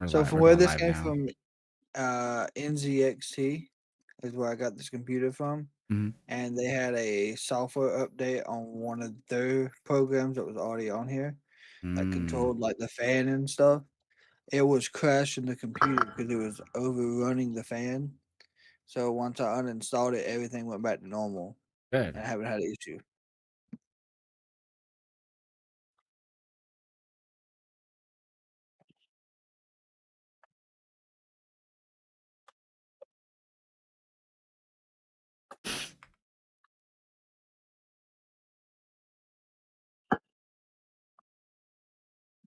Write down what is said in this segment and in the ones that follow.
So from we're where going this live came now. from, NZXT is where I got this computer from, Mhm. and they had a software update on one of their programs that was already on here that Mm. controlled like the fan and stuff. It was crashing the computer because it was overrunning the fan. So once I uninstalled it, everything went back to normal, Good. and I haven't had an issue.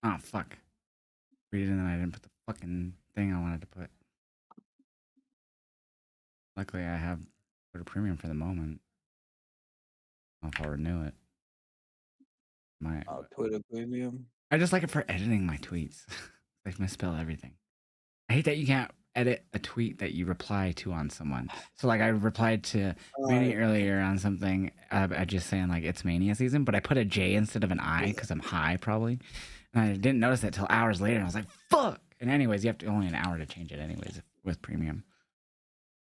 Oh, fuck. Read it and then I didn't put the fucking thing I wanted to put. Luckily, I have put a premium for the moment. I'll if I'll renew it. Might, but Twitter Premium. I just like it for editing my tweets. I misspell everything. I hate that you can't edit a tweet that you reply to on someone. So like I replied to Manny Alright, earlier on something, I just saying like it's mania season, but I put a J instead of an I yeah. because I'm high probably, and I didn't notice it till hours later. And I was like, "Fuck!" And anyways, you have to only an hour to change it anyways with premium.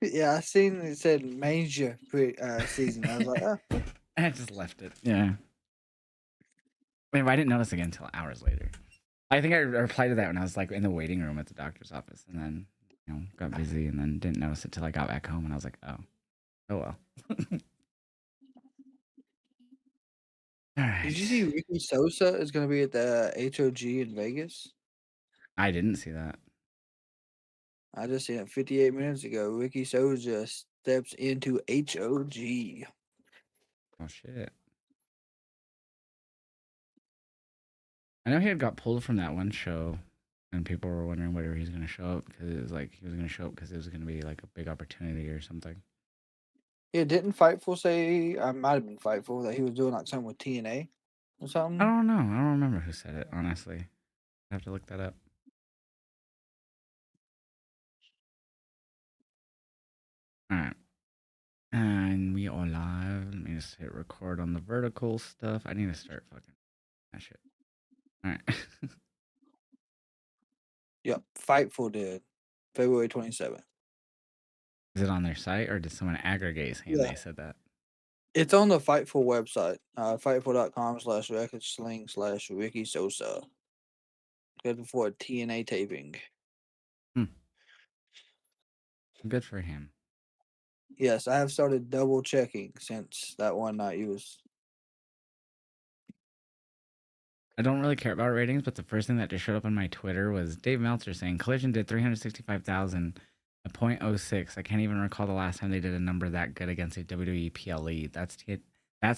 Yeah, I seen it said season. I was like, "Oh." I just left it. Yeah. I mean, I didn't notice again until hours later. I think I replied to that when I was like in the waiting room at the doctor's office, and then got busy, and then didn't notice it till I got back home, and I was like, oh well. All Did right. you see Ricky Sosa is gonna be at the HOG in Vegas? I didn't see that. I just seen it 58 minutes ago. Ricky Sosa steps into HOG. Oh shit. I know he had got pulled from that one show, and people were wondering whether he's going to show up because it was like he was going to show up because it was going to be like a big opportunity or something. Yeah, didn't Fightful say I might have been Fightful that he was doing like something with TNA or I something? don't know. I don't remember who said it. Honestly, I have to look that up. All right. And we are live. Let me just hit record on the vertical stuff. I need to start fucking that shit. All right. Yep, Fightful did. February 27th. Is it on their site or did someone aggregate saying Yeah. they said that? It's on the Fightful website. Fightful.com/recordsling/Ricky Sosa. Good for a TNA taping. Hmm. Good for him. Yes, I have started double checking since that one night he was. I don't really care about ratings, but the first thing that just showed up on my Twitter was Dave Meltzer saying Collision did 365,000 a .06. I can't even recall the last time they did a number that good against a WWE PLE. That's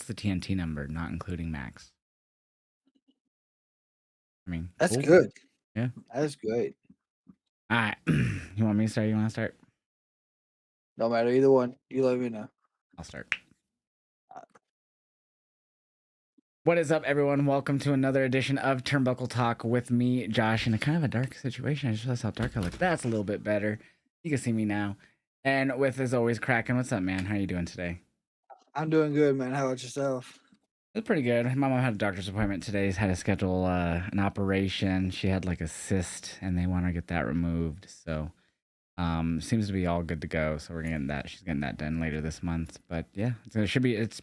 the TNT number, not including Max. I mean, That's cool. good. Yeah. That's great. All right. You want me to start? You want to start? No matter either one, you let me know. I'll start. What is up, everyone? Welcome to another edition of Turnbuckle Talk with me, Josh, in a kind of a dark situation. I just realized how dark I look. That's a little bit better. You can see me now. And with, as always, Kraken. What's up, man? How are you doing today? I'm doing good, man. How about yourself? It's pretty good. My mom had a doctor's appointment today. She's had to schedule an operation. She had like a cyst, and they want to get that removed. So, seems to be all good to go. So we're getting that. She's getting that done later this month. But yeah, it should be. It's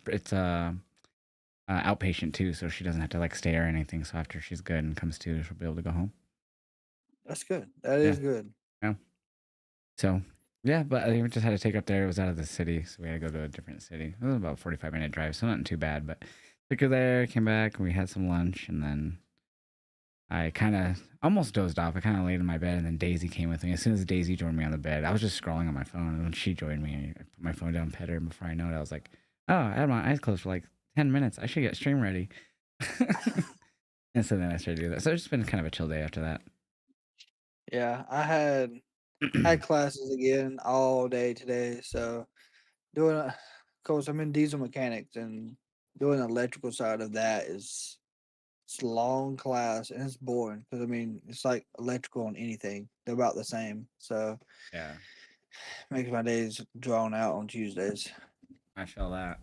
outpatient too, so she doesn't have to like stay or anything. So after she's good and comes to, she'll be able to go home. That's good. That Yeah, is good. yeah. So yeah, but I just had to take her up there. It was out of the city, so we had to go to a different city. It was about a 45-minute drive, so not too bad. But took her there, came back, and we had some lunch, and then I kind of almost dozed off. I kind of laid in my bed, and then Daisy came with me. As soon as Daisy joined me on the bed, I was just scrolling on my phone, and when she joined me, I put my phone down, pet her, and before I know it, I was like, "Oh, I had my eyes closed for like 10 minutes. I should get stream ready." And so then I started doing that. So it's just been kind of a chill day after that. Yeah, I had classes again all day today, so doing of course I'm in diesel mechanics and doing the electrical side of that is it's a long class and it's boring because I mean it's like electrical and anything. They're about the same. So Yeah, makes my days drawn out on Tuesdays. I feel that.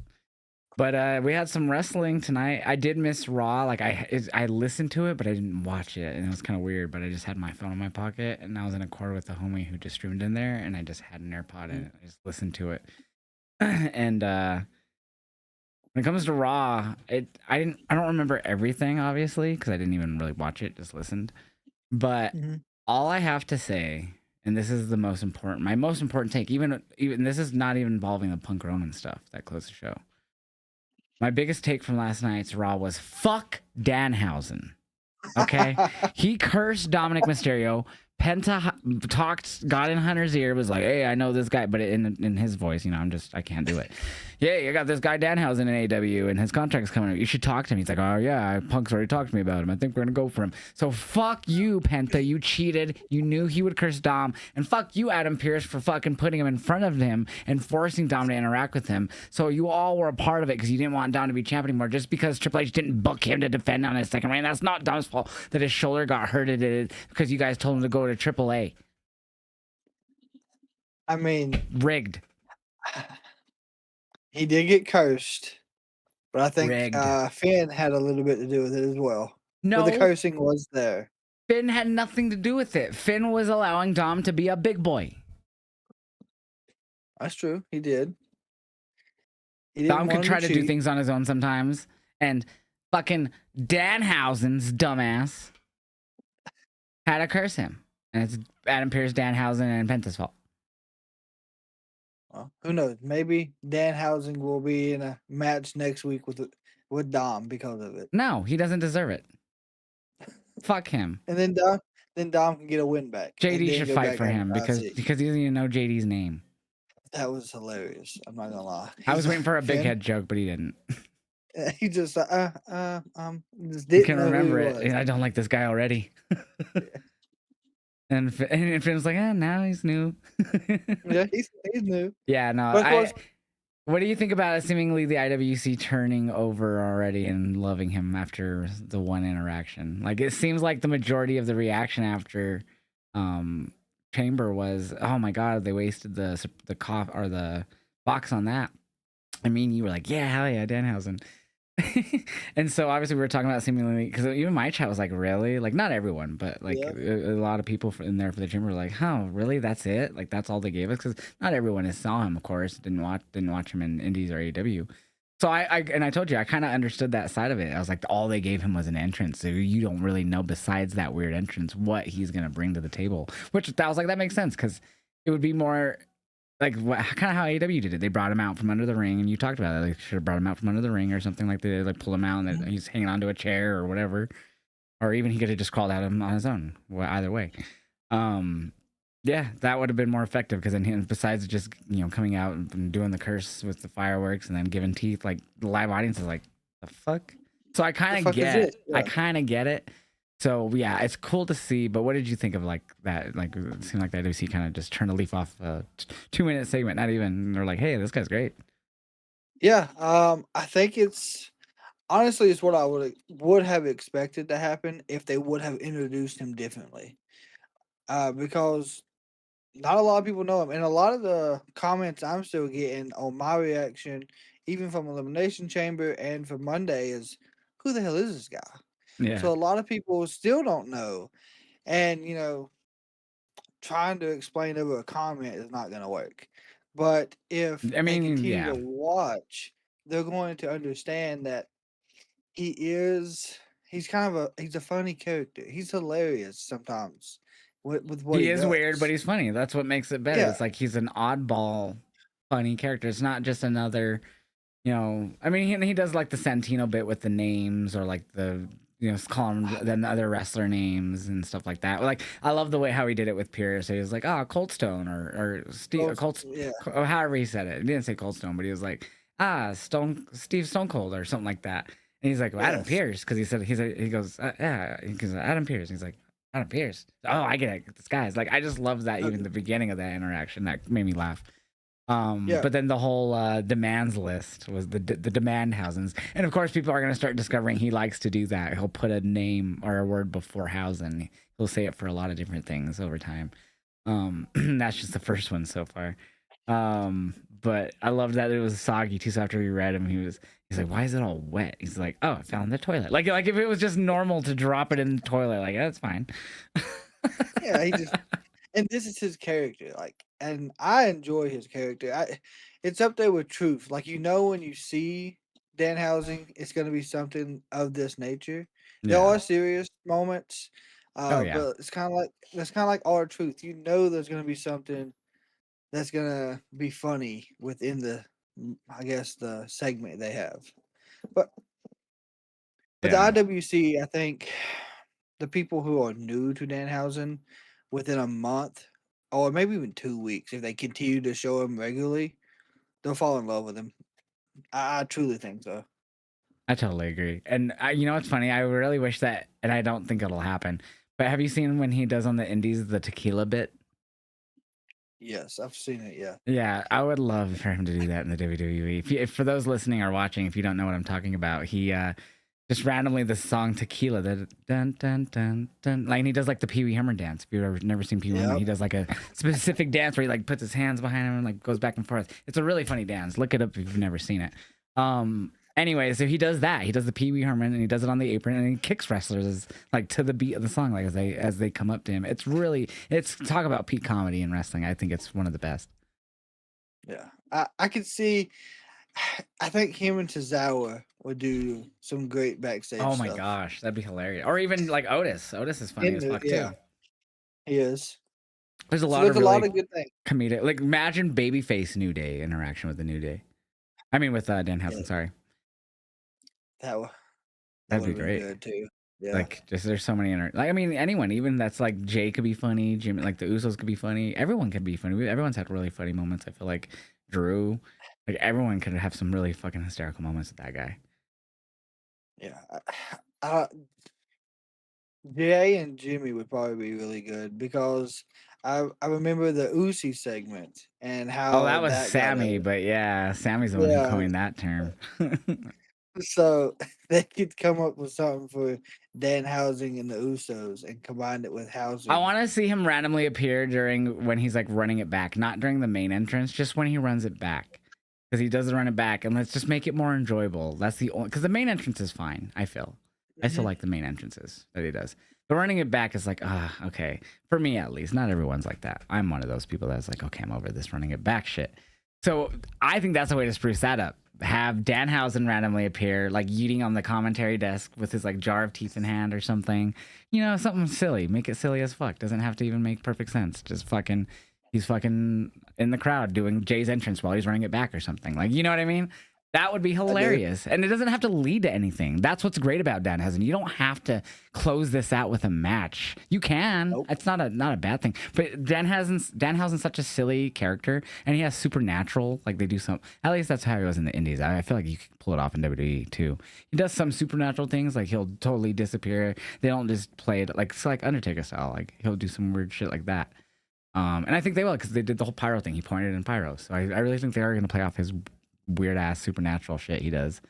But we had some wrestling tonight. I did miss Raw. Like I listened to it, but I didn't watch it, and it was kind of weird. But I just had my phone in my pocket, and I was in a car with a homie who just streamed in there, and I just had an AirPod in Mhm. it. I just listened to it, and when it comes to Raw, I don't remember everything obviously because I didn't even really watch it, just listened. But Mhm. all I have to say, and this is the most important, my most important take, even this is not even involving the Punk Roman stuff that closed the show. My biggest take from last night's Raw was fuck Danhausen. Okay, he cursed Dominic Mysterio. Penta got in Hunter's ear, was like, "Hey, I know this guy," but in his voice, I can't do it. Yeah, you got this guy Danhausen in AW, and his contract's coming up. You should talk to him. He's like, "Oh yeah, Punk's already talked to me about him. I think we're gonna go for him." So fuck you, Penta. You cheated. You knew he would curse Dom, and fuck you, Adam Pearce, for fucking putting him in front of him and forcing Dom to interact with him. So you all were a part of it because you didn't want Dom to be champ anymore, just because Triple H didn't book him to defend on his second reign. That's not Dom's fault that his shoulder got hurted because you guys told him to go to AAA. I mean, Rigged. he did get cursed, but I think Rigged. Finn had a little bit to do with it as well. But the No, cursing was there. Finn had nothing to do with it. Finn was allowing Dom to be a big boy. That's true. He did. He didn't Dom could want him try to to do cheat. things on his own sometimes, and fucking Danhausen's dumbass had to curse him. And it's Adam Pearce, Danhausen, and Penta's fault. Well, who knows? Maybe Danhausen will be in a match next week with Dom because of it, No, he doesn't deserve it. Fuck him. and then Dom can get a win back, and JD then should go fight back for on him the because IC. he doesn't even know JD's name. That was hilarious. I'm not gonna lie. I He's was waiting for a big Finn. head joke, but he didn't. He just just He didn't can know who he remember it. was. I don't like this guy already. And Finn's like, now he's new. Yeah, he's new, Yeah, no. but of course, What do you think about seemingly the IWC turning over already and loving him after the one interaction? Like it seems like the majority of the reaction after Chamber was, "Oh my god, they wasted the cough or the box on that." I mean, you were like, "Yeah, hell yeah, Danhausen." And so obviously we were talking about seemingly because even my chat was like, really, like not everyone, but like yeah, a lot of people in there for the gym were like, oh really, that's it, like that's all they gave us, because not everyone saw him, of course, didn't watch him in indies or AW. So I told you I kind of understood that side of it. I was like, all they gave him was an entrance, so you don't really know besides that weird entrance what he's gonna bring to the table, which I was like, that makes sense because it would be more like kind of how AEW did it. They brought him out from under the ring, and you talked about it. They should have brought him out from under the ring or something like that. Like pull him out, and then mhm. he's hanging onto a chair or whatever, or even he could have just crawled at him on his own. Well, either way, um, yeah, that would have been more effective because then besides just coming out and doing the curse with the fireworks and then giving teeth, like the live audience is like, the fuck. So I The kind of fuck is it? I Yeah. kind of get it. So yeah, it's cool to see. But what did you think of like that? Like it seemed like the IWC kind of just turned a leaf off a 2 minute segment. Not even they're like, hey, this guy's great. Yeah, I think it's honestly it's what I would have expected to happen if they would have introduced him differently. Because not a lot of people know him, and a lot of the comments I'm still getting on my reaction, even from Elimination Chamber and from Monday, is who the hell is this guy? Yeah, So a lot of people still don't know, and trying to explain over a comment is not going to work. But if I they mean, continue yeah, to watch, they're going to understand that he's kind of he's a funny character. He's hilarious sometimes with what he he is weird, but does. he's funny. That's what makes it better. Yeah. It's like he's an oddball, funny character. It's not just another. I mean, he does like the Santino bit with the names or like the call him the other wrestler names and stuff like that. Like I love the way how he did it with Pierce. He was like, Cold Stone or Steve Well, Cold, yeah. or however he said it. He didn't say Cold Stone, but he was like, Steve Stone Cold or something like that. And he's like, well, Adam Yes. Pierce, because he goes, yeah, he goes, Adam Pierce. He's like, Adam Pierce. Oh, I get it. This guy's like, I just love that. Even the beginning of that interaction that made me laugh. Yeah. But then the whole demands list was the demand housings, and of course people are going to start discovering he likes to do that. He'll put a name or a word before housing. He'll say it for a lot of different things over time. That's just the first one so far. but I loved that it was soggy too. So after we read him, he's like, "Why is it all wet?" He's like, "Oh, I found in the toilet." Like if it was just normal to drop it in the toilet, like that's fine. Yeah, he just and this is his character, like, and I enjoy his character. It's up there with Truth. Like, when you see Danhausen, it's gonna be something of this nature. There Yeah. are serious moments, Oh yeah. but it's kinda like our Truth. There's gonna be something that's gonna be funny within I guess, the segment they have. But the Yeah. IWC, I think the people who are new to Danhausen within a month or maybe even 2 weeks, if they continue to show him regularly, they'll fall in love with him. I truly think so. I totally agree. And you know what's funny? I really wish that, and I don't think it'll happen. But have you seen when he does on the Indies the tequila bit? Yes, I've seen it, yeah. Yeah, I would love for him to do that in the WWE. If for those listening or watching, if you don't know what I'm talking about, he just randomly the song Tequila, the dun dun dun dun, like and he does like the Pee Wee Herman dance. If you've ever never seen Pee Wee Herman, Yep. he does like a specific dance where he like puts his hands behind him and like goes back and forth. It's a really funny dance. Look it up if you've never seen it. Anyway, so he does that. He does the Pee Wee Herman and he does it on the apron and he kicks wrestlers like to the beat of the song, like as they come up to him. It's talk about peak comedy in wrestling. I think it's one of the best. Yeah. I could see I think him and Tozawa would do some great backstage Oh my stuff. gosh, that'd be hilarious. Or even like Otis. Otis is funny as fuck Yeah, too. he is. There's a So lot there's of a lot really of good things. comedic. Like imagine babyface New Day interaction with the New Day. I mean with Yeah, Danhausen. Sorry, that would that that'd would be have been great. good too. Yeah. Like just there's so many like I mean anyone even that's like Jay could be funny. Jimmy like the Usos could be funny. Everyone could be funny. Everyone's had really funny moments. I feel like Drew, like everyone could have some really fucking hysterical moments with that guy. Yeah. Uh, Jay and Jimmy would probably be really good because I remember the Uzi segment and Oh, how that was that got Sammy, over. but yeah, Sammy's the one who Yeah, coined that term. so they could come up with something for Dan Housing and the Usos and combine it with I Housing. want to see him randomly appear during when he's like running it back, not during the main entrance, just when he runs it back. Because he does run it back, and let's just make it more enjoyable. That's the only because the main entrance is fine. I still Mhm. like the main entrances that he does. But running it back is like, okay. For me at least, not everyone's like that. I'm one of those people that's like, okay, I'm over this running it back shit. So I think that's a way to spruce that up. Have Danhausen randomly appear, like eating on the commentary desk with his like jar of teeth in hand or something. You know, something silly. Make it silly as fuck. Doesn't have to even make perfect sense. Just fucking, he's fucking in the crowd doing Jay's entrance while he's running it back or something. Like, you know what I mean? That would be I do. hilarious. And it doesn't have to lead to anything. That's what's great about Danhausen. You don't have to close this out with a match. You can. Nope. It's not a bad thing. But Danhausen's such a silly character and he has supernatural, like they do some at least that's how he was in the indies. I feel like you could pull it off in WWE too. He does some supernatural things, like he'll totally disappear. They don't just play it like it's like Undertaker style. Like he'll do some weird shit like that. And I think they will because they did the whole pyro thing. He pointed in pyro. So I really think they are going to play off his weird ass supernatural shit he does.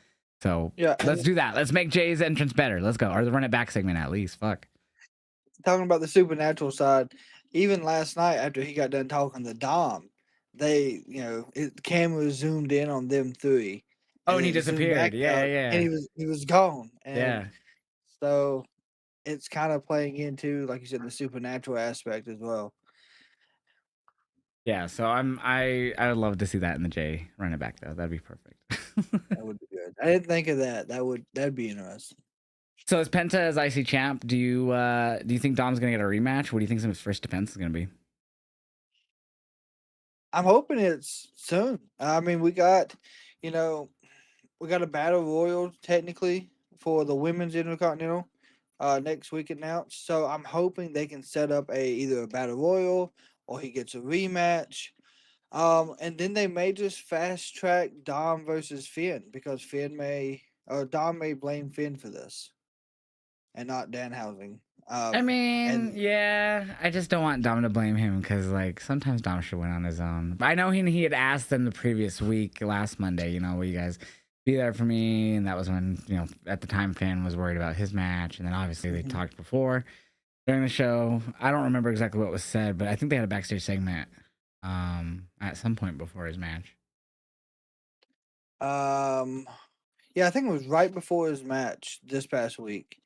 So Yeah, let's and do that. Let's make Jay's entrance better. Let's go. Or the run it back segment at least. Fuck. talking about the supernatural side, even last night after he got done talking to Dom, camera zoomed in on them three, Oh, and and he it zoomed disappeared. back Yeah, out, and yeah, he was gone, and yeah. so it's kind of playing into, like you said, the supernatural aspect as well. Yeah, so I would love to see that in the Jay run it back though. That'd be perfect. That would be good. I didn't think of that. That'd be interesting. So as Penta as IC champ, do you think Dom's gonna get a rematch? What do you think his first defense is gonna be? I'm hoping it's soon. I mean, you know, we got a battle royal technically for the women's intercontinental next week announced. So I'm hoping they can set up either a battle royal or he gets a rematch. And then they may just fast track Dom versus Finn because Dom may blame Finn for this and not Danhausen. I mean, And yeah, I just don't want Dom to blame him because, like, sometimes Dom should win on his own. But I know he had asked them the previous week, last Monday, will you guys be there for me? And that was when, at the time, Finn was worried about his match. And then obviously they Mhm. talked before during the show. I don't remember exactly what was said, but I think they had a backstage segment at some point before his match. Um, yeah, I think it was right before his match this past week.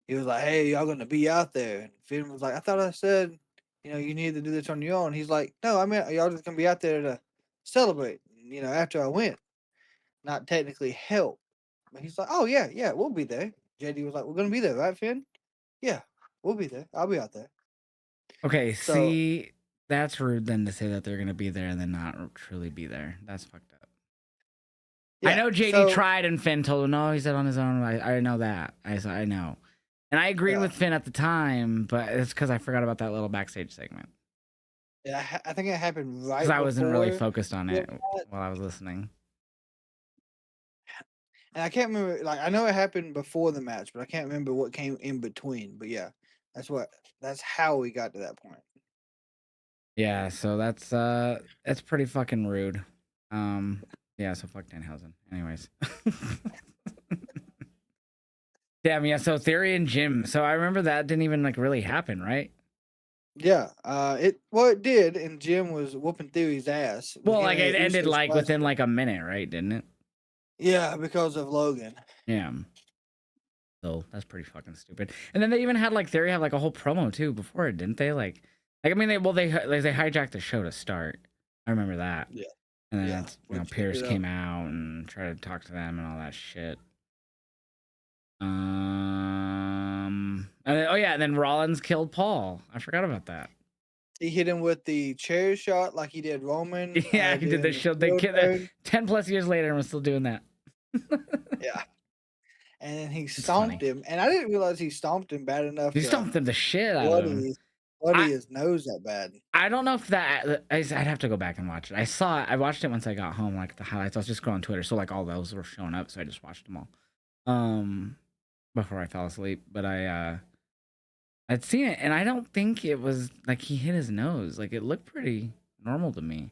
He was like, "Hey, y'all gonna be out there?" And Finn was like, "I thought I said, you need to do this on your own." He's like, "No, I mean y'all just gonna be out there to celebrate. After I win, not technically help." But he's like, "Oh yeah, yeah, we'll be there." JD was like, "We're gonna be there, right, Finn?" Yeah, we'll be there. I'll be out there. Okay, So see, that's rude then to say that they're gonna be there and then not truly be there. That's fucked up. I yeah, know JD so tried and Finn told him no, he said on his own. I know that. I know. And I agreed yeah, with Finn at the time, but it's because I forgot about that little backstage segment. yeah, I think it happened Because right I wasn't really before focused on the it match, while I was listening. and I can't remember. Like I know it happened before the match, but I can't remember what came in between. But yeah, that's what that's how we got to that point. Yeah, so that's pretty fucking rude. Um yeah, so fuck Danhausen. Anyways. Damn, yeah, so Theory and Jim. So I remember that didn't even like really happen, right? Yeah, it did, and Jim was whooping Theory's ass. Well, Him like and it ended Uso like splashed within him. like a minute, right? Didn't it? Yeah, because of Logan. Yeah. So that's pretty fucking stupid. And then they even had like Theory have like a whole promo too before it, didn't they? Like I mean they hijacked the show to start. I remember that. Yeah, And then yeah, it's which Pierce ended up. came out and tried to talk to them and all that shit. And then, oh yeah, and then Rollins killed Paul. I forgot about that. He hit him with the chair shot like he did Roman Yeah, he did the during the show. They heel killed that turn. 10 plus years later and we're still doing that. Yeah, and then he It's stomped funny. him, and I didn't realize he stomped him bad enough He to stomped the shit out of him. bloody I bloody his nose that bad. I don't know if that I'd have to go back and watch it. I watched it once I got home, like the highlights. I was just scrolling Twitter, so like all those were showing up, so I just watched them all. Um, before I fell asleep. But I'd seen it and I don't think it was like he hit his nose. Like it looked pretty normal to me.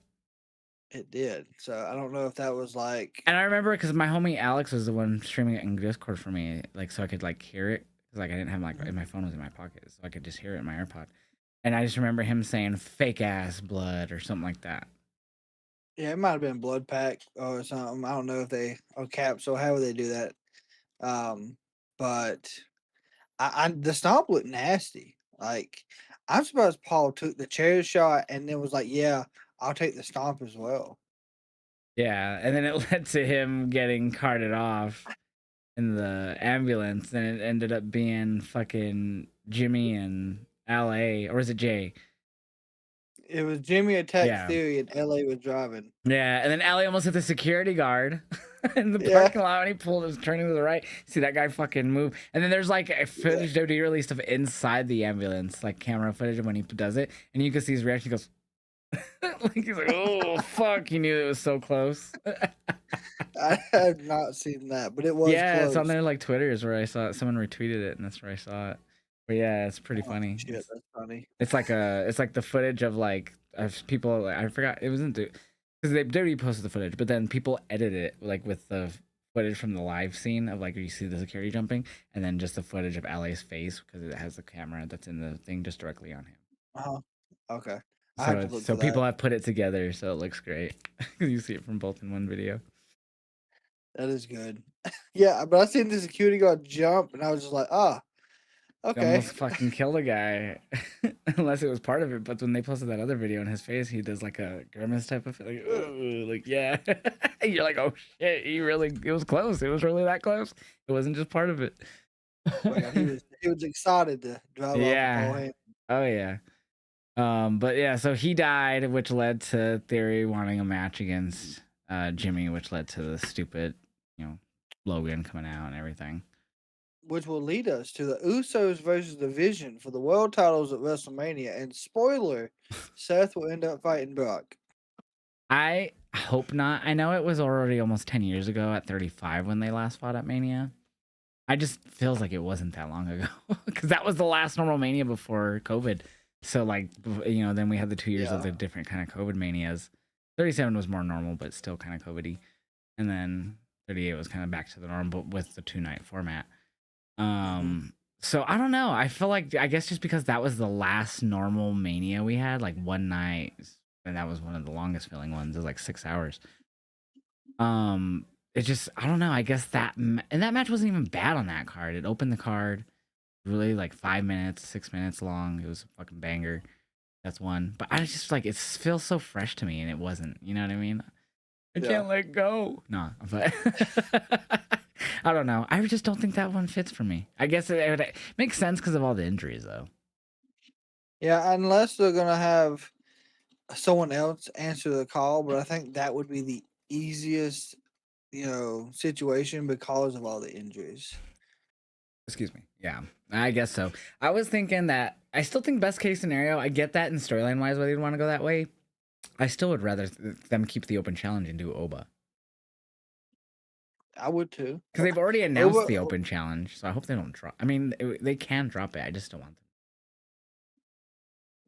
It did. So I don't know if that was like And I remember because my homie Alex was the one streaming it in Discord for me, like so I could like hear it. Cause like I didn't have like my phone was in my pocket, so I could just hear it in my AirPod. And I just remember him saying "fake ass blood" or something like that. yeah, it might have been blood pack or something. I don't know if they or caps or how they do that. But I the stomp looked nasty. Like I'm surprised Paul took the chair shot and then was like, "Yeah, I'll take the stomp as well." Yeah, and then it led to him getting carted off in the ambulance, and it ended up being fucking Jimmy and LA, or is it Jay? It was Jimmy attacked Yeah. Theory and LA was driving. Yeah, and then LA almost hit the security guard in the Yeah, parking lot when he pulled his turning to the right. See that guy fucking move. And then there's like a yeah. footage WWE released of inside the ambulance, like camera footage of when he does it, and you can see his reaction. He goes, like he's like, oh fuck, he knew it was so close. I have not seen that, but it was Yeah, it's on close. there like Twitter is where I saw it. Someone retweeted it, and that's where I saw it. But yeah, it's pretty Oh funny. shit, that's funny. It's like the footage of like of people. I forgot it wasn't because they already posted the footage, but then people edited it like with the footage from the live scene of like you see the security jumping, and then just the footage of LA's face because it has the camera that's in the thing just directly on him. Uh-huh. Okay. I So have to it's look so for that. people have put it together, so it looks great. You see it from both in one video. That is good. Yeah, but I seen the security guard jump and I was just like, "Ah, He okay." almost fucking killed a guy, unless it was part of it. But when they posted that other video in his face, he does like a grimace type of like, "Ugh," like yeah. You're like, oh shit, it was close. It was really that close. It wasn't just part of it. Oh my god, he was excited to drive off with Paul Yeah. Heyman, Oh yeah. But yeah, so he died, which led to Theory wanting a match against Jimmy, which led to the stupid, you know, Logan coming out and everything. which will lead us to the Usos versus the Vision for the world titles at WrestleMania. And spoiler, Seth will end up fighting Brock. I hope not. I know it was already almost 10 years ago at 35 when they last fought at Mania. I just feels like it wasn't that long ago because that was the last normal Mania before COVID. So like then we had the 2 years of Yeah. the different kind of COVID manias. 37 was more normal, but still kind of COVID-y. And then 38 was kind of back to the norm, but with the 2 night format. Hmm. So I don't know. I feel like I guess just because that was the last normal Mania we had, like one night, and that was one of the longest feeling ones. It was like 6 hours. it just I don't know. I guess and that match wasn't even bad on that card. It opened the card really like 5 minutes, 6 minutes long. It was a fucking banger. That's one. But I just like it feels so fresh to me, and it wasn't. You know what I mean? I Yeah. can't let go. No, but I don't know. I just don't think that one fits for me. I guess it makes sense because of all the injuries, though. Yeah, unless they're gonna have someone else answer the call, but I think that would be the easiest, situation because of all the injuries. Excuse me. Yeah, I guess so. I was thinking that I still think best case scenario. I get that in storyline wise why they'd want to go that way. I still would rather them keep the open challenge and do Oba I would too. because they've already announced Over the open challenge. So I hope they don't drop. I mean, they can drop it. I just don't want them.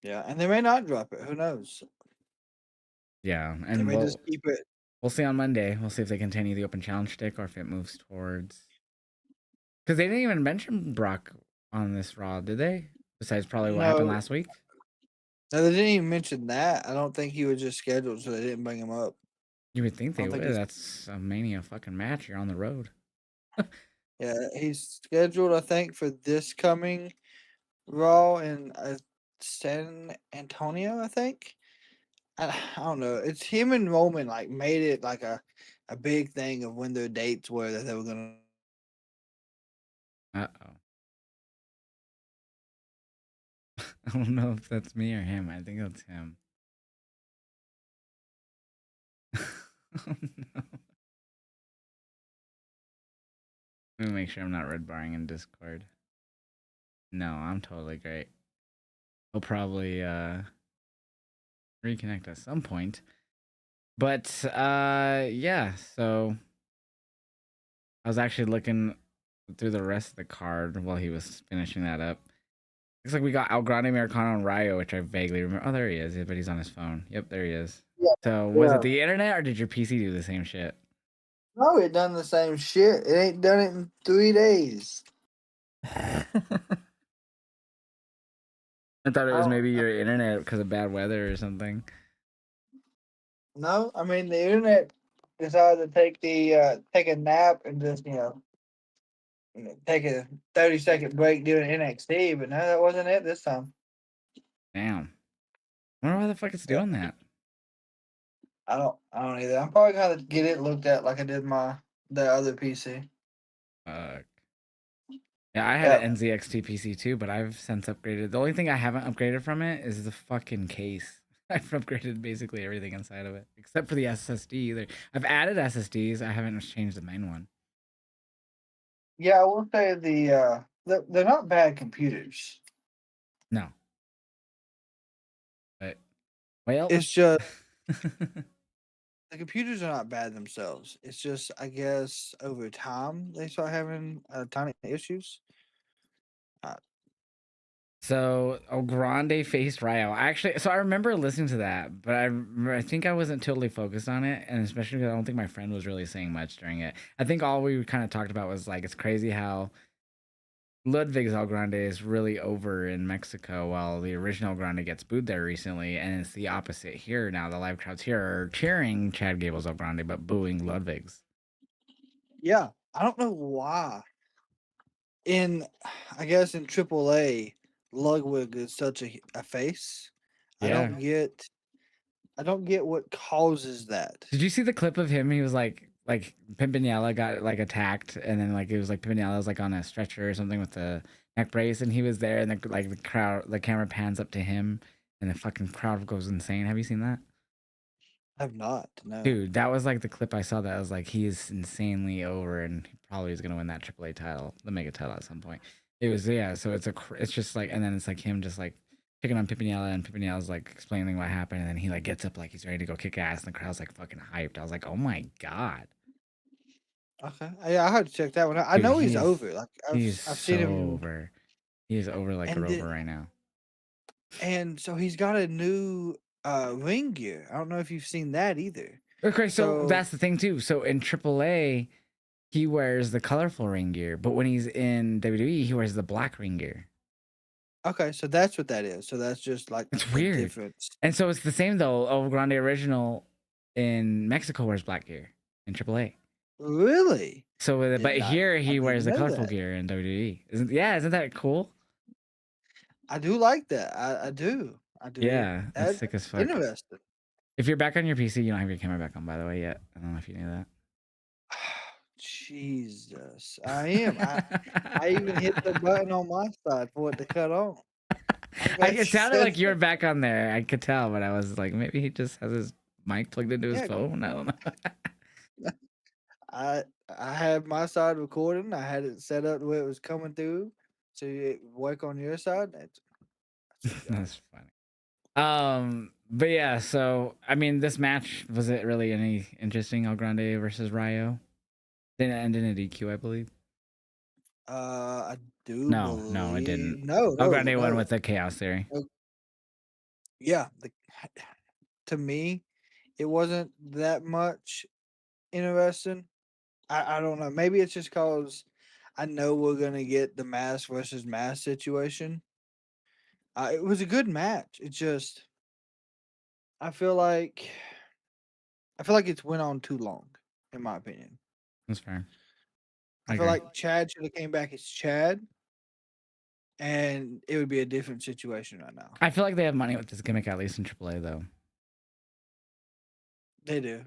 Yeah, and they may not drop it. Who knows? Yeah, They and may just keep it. we'll see on Monday. We'll see if they continue the open challenge stick or if it moves towards. Because they didn't even mention Brock on this Raw, did they? Besides probably what happened No, last week. no, they didn't even mention that. I don't think he was just scheduled, so they didn't bring him up. You would think I they don't think would. he's. That's a Mania fucking match. You're on the road. Yeah, he's scheduled. I think for this coming Raw in San Antonio. I think. I don't know. It's him and Roman like made it like a big thing of when their dates were that they were gonna. Uh-oh. I don't know if that's me or him. I think that's him. Oh, no. Let me make sure I'm not red barring in Discord. No, I'm totally great. He'll probably reconnect at some point. But yeah, so I was actually looking through the rest of the card while he was finishing that up. Looks like we got El Grande Americano and Ryo, which I vaguely remember. Oh, there he is, but he's on his phone. Yep, there he is. Yeah, So was it yeah. the internet or did your PC do the same shit? No, it done the same shit. It ain't done it in 3 days. I thought it I was don't. maybe your internet because of bad weather or something. No, I mean the internet decided to take a nap and just take a 30-second break during NXT, but no, that wasn't it this time. Damn. I wonder why the fuck it's Yeah, doing that. I don't either. I'm probably gonna get it looked at like I did the other PC. Fuck. Yeah, I had Yeah, an NZXT PC too, but I've since upgraded. The only thing I haven't upgraded from it is the fucking case. I've upgraded basically everything inside of it, except for the SSD. I've added SSDs. I haven't changed the main one. yeah. I will say they're not bad computers. No, but well, It's just the computers are not bad themselves. It's just I guess over time they start having tiny issues. Uh, so El Grande faced Ryo. Actually, so I remember listening to that, but I think I wasn't totally focused on it, and especially because I don't think my friend was really saying much during it. I think all we kind of talked about was like it's crazy how Ludwig's El Grande is really over in Mexico, while the original Grande gets booed there recently, and it's the opposite here now. The live crowds here are cheering Chad Gable's El Grande, but booing Ludwig's. yeah, I don't know why. In I guess in AAA, Ludwig is such a face. I Yeah. don't get I don't get what causes that. Did you see the clip of him? He was like Pimpinella got like attacked, and then like it was like Pimpinella was like on a stretcher or something with the neck brace, and he was there, and the crowd, the camera pans up to him, and the fucking crowd goes insane. Have you seen that? I've not, no. Dude, that was like the clip I saw that was like he is insanely over and he probably is gonna win that AAA title, the mega title at some point. It was yeah, so it's just like and then it's like him just like picking on Pimpinella and Pippinella's like explaining what happened and then he like gets up like he's ready to go kick ass and the crowd's like fucking hyped. I was like, oh my god. Okay, yeah, I had to check that one out. I Dude, know he's over. Like he's I've seen so him, over. He is over like a and rover right now. and so he's got a new ring gear. I don't know if you've seen that either. Okay, so So that's the thing too. So in AAA, he wears the colorful ring gear, but when he's in WWE, he wears the black ring gear. okay, so that's what that is. So that's just like It's a weird. difference. And so it's the same though. El Grande original in Mexico wears black gear in AAA. Really? So, Did but not here I he wears didn't the know colorful that. gear in WWE. Isn't that cool? I do like that. I do. I do. Yeah, that's That's sick as fuck. interesting. If you're back on your PC, you don't have your camera back on, by the way, yet. I don't know if you knew that. Jesus, I am. I even hit the button on my side for it to cut on. I'm glad It you sounded said like you were that. back on there. I could tell, but I was like, maybe he just has his mic plugged into his Yeah, phone. I don't know. I had my side recording. I had it set up the way it was coming through, so it work on your side. That's a joke. That's funny. But yeah, so I mean, this match was it really any interesting? El Grande versus Rayo. Didn't end in a DQ, I believe. I do No, it didn't. believe no, El no, Grande won no. with the Chaos Theory. no yeah, to me, it wasn't that much interesting. I don't know. Maybe it's just cause I know we're gonna get the mass versus mass situation. It was a good match. It's just I feel like I feel like it's went on too long, in my opinion. That's fair. I I feel agree. like Chad should have came back as Chad, and it would be a different situation right now. I feel like they have money with this gimmick, at least in AAA, though. They do.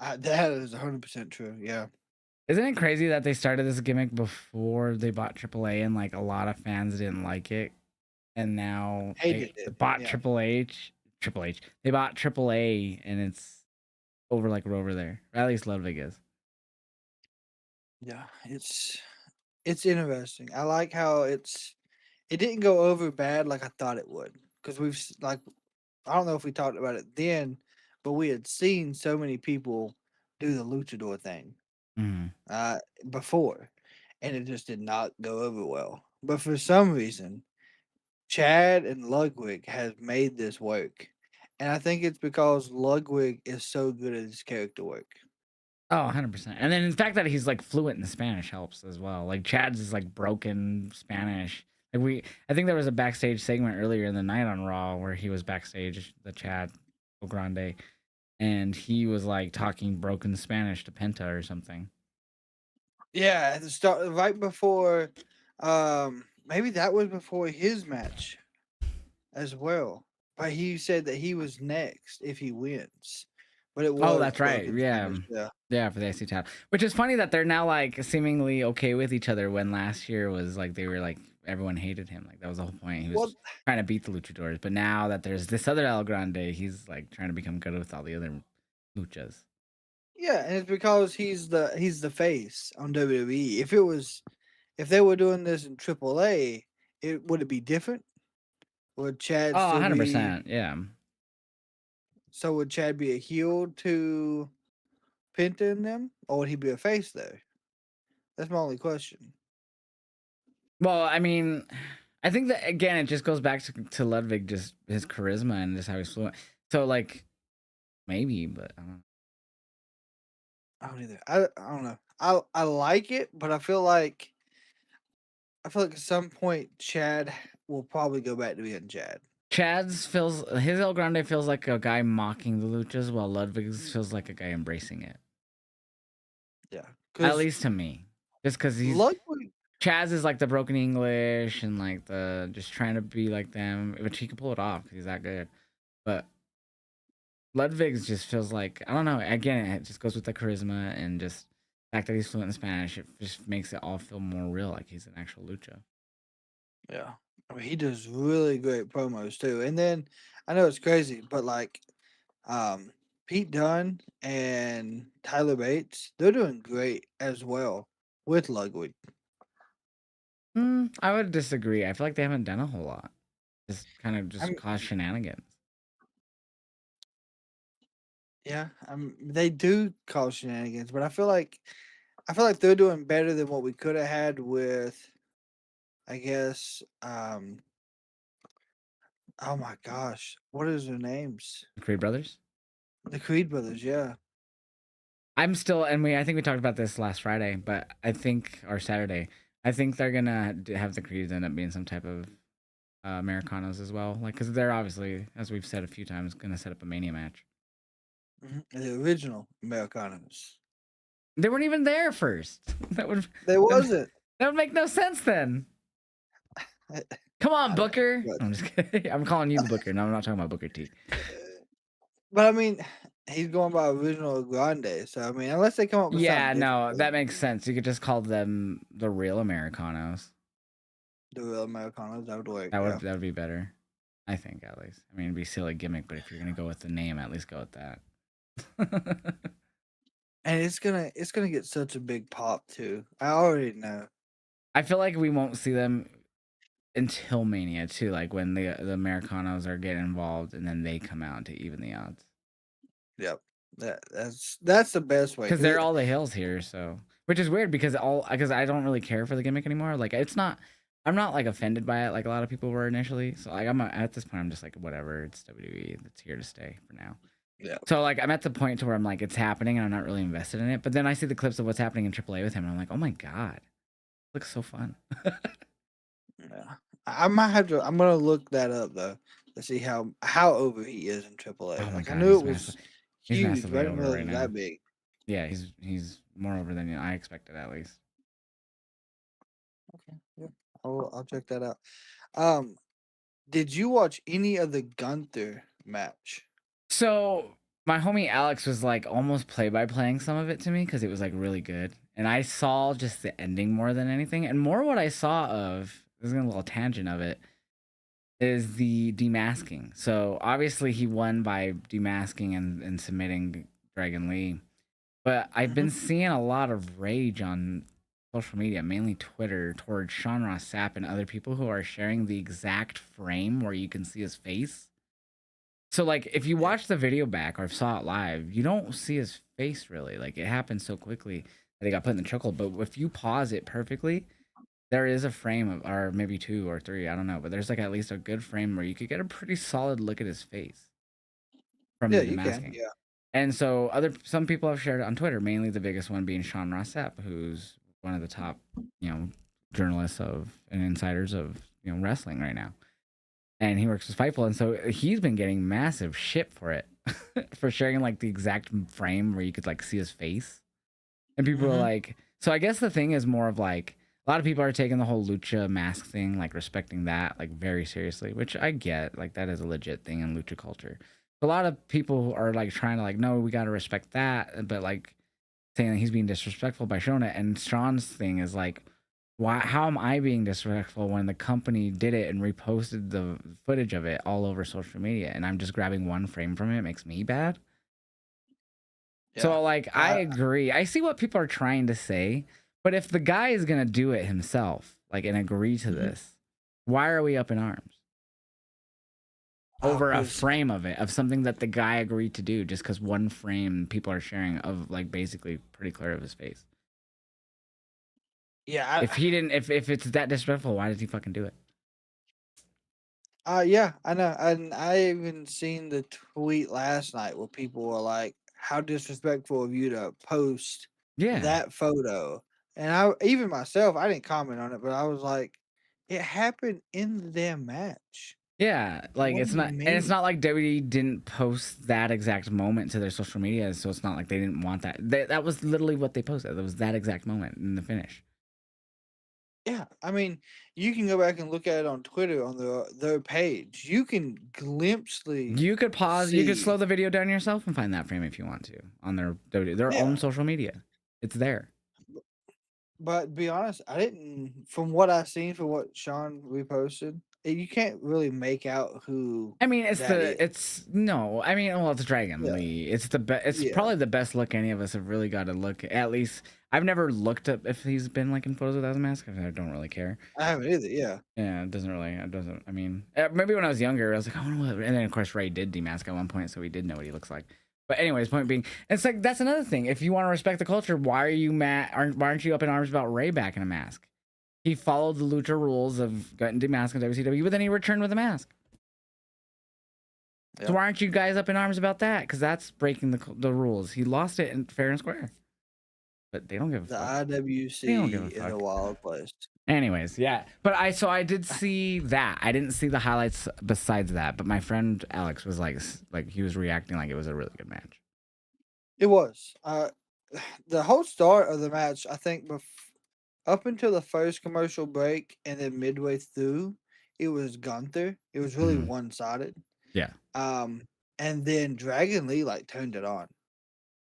That is 100% true. Yeah, Isn't it crazy that they started this gimmick before they bought AAA and like a lot of fans didn't like it, and now hated they it. bought Yeah, Triple H. They bought AAA and it's over like we're over there. Or at least Ludwig is. yeah. It's interesting. I like how it didn't go over bad like I thought it would because like I don't know if we talked about it then, but we had seen so many people do the luchador thing Mhm. uh, before, and it just did not go over well. But for some reason, Chad and Ludwig has made this work, and I think it's because Ludwig is so good at his character work. Oh, 100%. And then the fact that he's like fluent in Spanish helps as well. Like Chad's is like broken Spanish. I think there was a backstage segment earlier in the night on Raw where he was backstage, the Chad Grande, and he was like talking broken Spanish to Penta or something. Yeah, at the start, right before, maybe that was before his match as well. But he said that he was next if he wins, but it Oh, was that's right. broken Yeah. Spanish. Yeah. Yeah, for the IC title. Which is funny that they're now like seemingly okay with each other when last year was like they were like everyone hated him. Like that was the whole point. He Well, was trying to beat the luchadors. But now that there's this other El Grande, he's like trying to become good with all the other luchas. yeah, and it's because he's the face on WWE. If they were doing this in AAA, would it be different? Would Chad Oh, still be 100%. Yeah. so? Would Chad be a heel to Penta and them, or would he be a face though? That's my only question. Well, I mean, I think that again, it just goes back to Ludwig, just his charisma and just how he's fluent. So like maybe, but I don't know. I don't either. I don't know. I like it, but I feel like at some point Chad will probably go back to being Chad. Chad's feels his El Grande feels like a guy mocking the luchas, while Ludwig's feels like a guy embracing it. Yeah, At because least to me, just because he's Ludwig, Chaz is like the broken English and like the just trying to be like them, which he can pull it off because he's that good. But Ludwig's just feels like I don't know. Again, it just goes with the charisma and just the fact that he's fluent in Spanish. It just makes it all feel more real, like he's an actual lucha. yeah, I mean he does really great promos too. And then I know it's crazy, but like um Pete Dunne and Tyler Bates, they're doing great as well with Ludwig. I would disagree. I feel like they haven't done a whole lot. Just kind of I just mean, cause shenanigans. yeah, they do cause shenanigans, but I feel like they're doing better than what we could have had with, I guess, oh my gosh, what is their names? The Creed brothers. The Creed brothers, yeah. I'm still, and I think we talked about this last Friday, but I think or Saturday. I think they're gonna have the Creeds end up being some type of Americanos as well, like because they're obviously, as we've said a few times, gonna set up a Mania match. The original Americanos. They weren't even there first. That would There wasn't. that would make no sense then. I, Come on, I don't know, Booker. I'm just kidding. I'm calling you the Booker. No, I'm not talking about Booker T. but I mean, he's going by original Grande. So I mean, unless they come up with something Yeah, different, no, that makes sense. You could just call them the real Americanos. the real Americanos, that would work. That Yeah, would be better. I think at least. I mean, it'd be a silly gimmick, but if you're gonna go with the name, at least go with that. and it's gonna get such a big pop too. I already know. I feel like we won't see them until Mania too, like when the Americanos are getting involved, and then they come out to even the odds. Yep, that's the best way Because because they're all the hills here, so which is weird because I don't really care for the gimmick anymore. Like it's not, I'm not like offended by it like a lot of people were initially. So like at this point I'm just like whatever. It's WWE. It's here to stay for now. yeah. So like I'm at the point to where I'm like it's happening and I'm not really invested in it. But then I see the clips of what's happening in AAA with him and I'm like, oh my god, it looks so fun. Yeah, I might have to. I'm gonna look that up though to see how over he is in AAA. Oh my Like I god, knew he's it massive. was He's huge, but I massively didn't over realize right it was now. that big. Yeah, he's more over than I expected at least. Okay, yeah, I'll check that out. Um, did you watch any of the Gunther match? So my homie Alex was like almost play by playing some of it to me because it was like really good, and I saw just the ending more than anything, and more what I saw of. There's a little tangent of it is the demasking. So obviously he won by demasking and submitting Dragon Lee, but I've Hmm. been seeing a lot of rage on social media, mainly Twitter, towards Sean Ross Sapp and other people who are sharing the exact frame where you can see his face. So like if you Yeah, watch the video back or saw it live, you don't see his face really. Like it happened so quickly that he got put in the chokehold. But if you pause it perfectly, there is a frame of or maybe two or three, I don't know, but there's like at least a good frame where you could get a pretty solid look at his face from yeah, the you can. demasking. Yeah, And so some people have shared it on Twitter, mainly the biggest one being Sean Ross Sapp, who's one of the top, you know, journalists of and insiders of, wrestling right now. And he works with Fightful, and so he's been getting massive shit for it, for sharing like the exact frame where you could like see his face. And people are hmm, like, so I guess the thing is more of like a lot of people are taking the whole lucha mask thing, like respecting that like very seriously, which I get, like that is a legit thing in lucha culture. A lot of people are like trying to like, no, we got to respect that, but like saying that he's being disrespectful by showing it. And Sean's thing is like, why? How am I being disrespectful when the company did it and reposted the footage of it all over social media, and I'm just grabbing one frame from it? It makes me bad. yeah. So like I I agree. I see what people are trying to say, but if the guy is gonna do it himself, like and agree to mhm. this, why are we up in arms over a 'Cause frame of it of something that the guy agreed to do just because one frame people are sharing of like basically pretty clear of his face? yeah, If he didn't, if it's that disrespectful, why did he fucking do it? yeah, I know, and I even seen the tweet last night where people were like, "How disrespectful of you to post Yeah, that photo." And I even myself, I didn't comment on it, but I was like, "It happened in the damn match. yeah. Like What do it's you not, and it's mean?" not like WWE didn't post that exact moment to their social media, so it's not like they didn't want that. That was literally what they posted. That was that exact moment in the finish. Yeah, I mean, you can go back and look at it on Twitter on their page. You can glimpsely You could pause. You could slow see. the video down yourself and find that frame if you want to on their Yeah, own social media. It's there. but to be honest, I didn't. From what I seen, from what Sean reposted, you can't really make out who I mean, that is. it's no. I mean, well, it's Dragon Yeah, Lee. It's the best. It's yeah. probably the best look any of us have really got to look. At least I've never looked up if he's been like in photos without a mask. I don't really care. I haven't either. Yeah, Yeah, it doesn't really. It doesn't. I mean, maybe when I was younger, I was like, I wonder what. And then of course Ray did demask at one point, so we did know what he looks like. But anyways, point being, it's like that's another thing. If you want to respect the culture, why are you mad? Why aren't you up in arms about Ray back in a mask? He followed the lucha rules of getting demasked in WCW, but then he returned with a mask. So yeah. why aren't you guys up in arms about that? Because that's breaking the rules. He lost it in fair and square, but they don't give a The fuck. They don't give a IWC is a fuck. wild place. Anyways, yeah. But I did see that. I didn't see the highlights besides that. But my friend Alex was like he was reacting like it was a really good match. It was. the whole start of the match, I think, up until the first commercial break and then midway through, it was Gunther. It was really Mhm. one sided. Yeah. Um, and then Dragon Lee like turned it on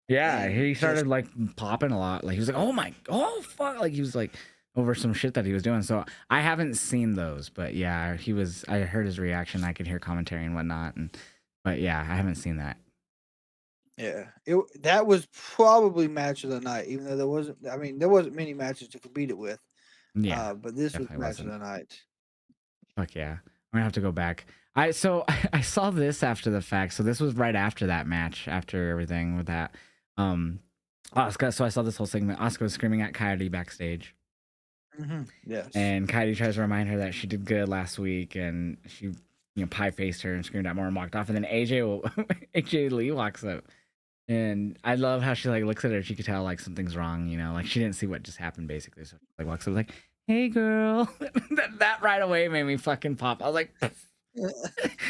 Yeah, and he just started like popping a lot. Like he was like, "Oh my, oh fuck!" Like he was like over some shit that he was doing. So I haven't seen those, but yeah, he was. I heard his reaction. I could hear commentary and whatnot. And but yeah, I haven't seen that. yeah, that was probably match of the night. Even though there wasn't, I mean, there wasn't many matches to compete it with. Yeah, But this was definitely match of wasn't. the night. Fuck yeah, I'm gonna have to go back. I saw this after the fact. So this was right after that match, after everything with that. Um, Asuka. So I saw this whole segment. Asuka was screaming at Coyote backstage. Yes. And Kaidi tries to remind her that she did good last week, and she, pie faced her and screamed at more and walked off. And then AJ Lee walks up, and I love how she like looks at her. She could tell like something's wrong, like she didn't see what just happened basically. So she like walks up like, "Hey, girl," that right away made me fucking pop. I was like,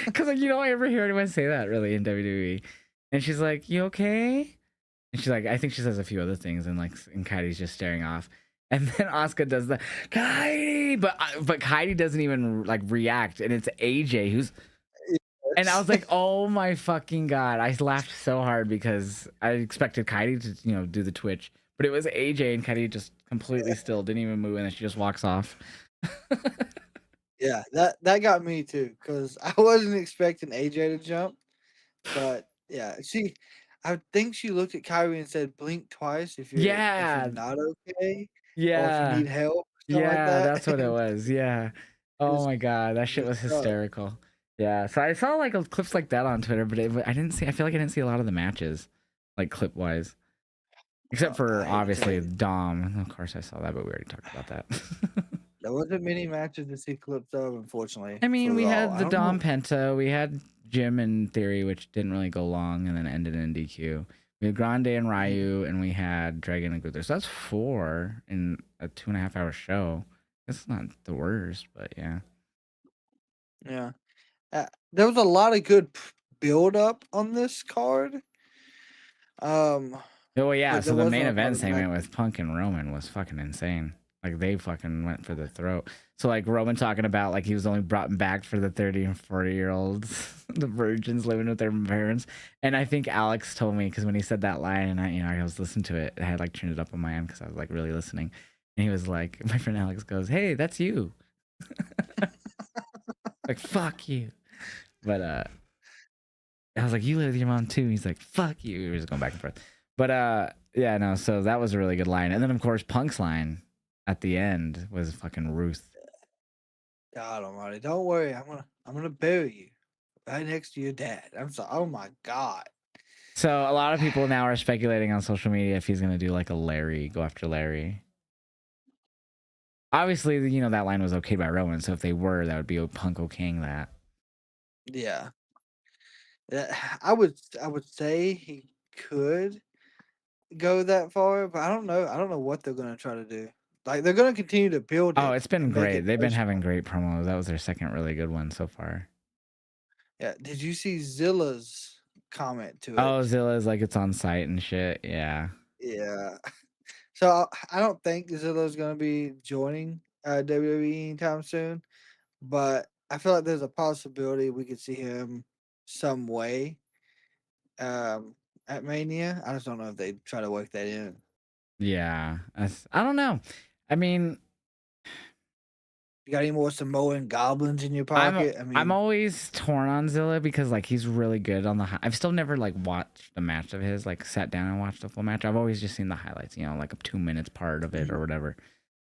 because like you don't ever hear anyone say that really in WWE. And she's like, "You okay?" And she's like, I think she says a few other things, and Kaidi's just staring off. And then Asuka does the Kaidi, but Kaidi doesn't even like react, and it's AJ who's. And I Yes. was like, oh my fucking god! I laughed so hard because I expected Kaidi to do the twitch, but it was AJ, and Kaidi just completely still didn't even move, and then she just walks off. Yeah, that got me too because I wasn't expecting AJ to jump, but yeah, I think she looked at Kyrie and said, "Blink twice if you're Yeah, not okay, or if you yeah. need help," something like Yeah, that. that's what it was. Yeah. Oh Just my god, that shit just was up. hysterical. Yeah, so I saw like clips like that on Twitter, but I didn't see. I feel like I didn't see a lot of the matches, like clip wise, except I for hate to tell obviously you, Dom. Of course, I saw that, but we already talked about that. there wasn't many matches to see clips of, unfortunately, I mean, for we Raw. had I the don't Dom know. Penta, we had Jim in Theory, which didn't really go long, and then ended in DQ. We had Grande and Mhm. Ryu, and we had Dragon and Gunther. So that's four in a 2.5 hour show. It's not the worst, but yeah. Yeah, there was a lot of good build up on this card. Um, Oh yeah, but so there the main wasn't a lot event of segment matches. with Punk and Roman was fucking insane. Like they fucking went for the throat. So like Roman talking about like he was only brought back for the 30 and 40-year-olds, the virgins living with their parents. And I think Alex told me because when he said that line, and I was listening to it, I had like turned it up on my end because I was like really listening. And he was like, my friend Alex goes, "Hey, that's you." Like fuck you. But I was like, "You live with your mom too." He's like, "Fuck you." We were just going back and forth. But yeah, no. So that was a really good line. And then of course Punk's line at the end was fucking Ruth. God Almighty! Don't worry, I'm gonna bury you right next to your dad. I'm sorry. Oh my God. So a lot of people now are speculating on social media if he's gonna do like a Larry, go after Larry. Obviously, that line was okayed by Rowan. So if they were, that would be Punk okaying that. Yeah. I would say he could go that far, but I don't know what they're gonna try to do. Like they're gonna continue to build Oh, it it's been and make great. it They've been having personal. great promos. That was their second really good one so far. Yeah. Did you see Zilla's comment to Oh, it? Zilla's like it's on site and shit. Yeah. Yeah. So I don't think Zilla's gonna be joining WWE anytime soon, but I feel like there's a possibility we could see him some way um, at Mania. I just don't know if they try to work that in. Yeah. I don't know. I mean, You got any more Samoan goblins in your I'm pocket? I I'm mean, always torn on Zilla because like he's really good on I've still never like watched a match of his, like sat down and watched a full match. I've always just seen the highlights, like a 2 minutes part of it mhm, or whatever.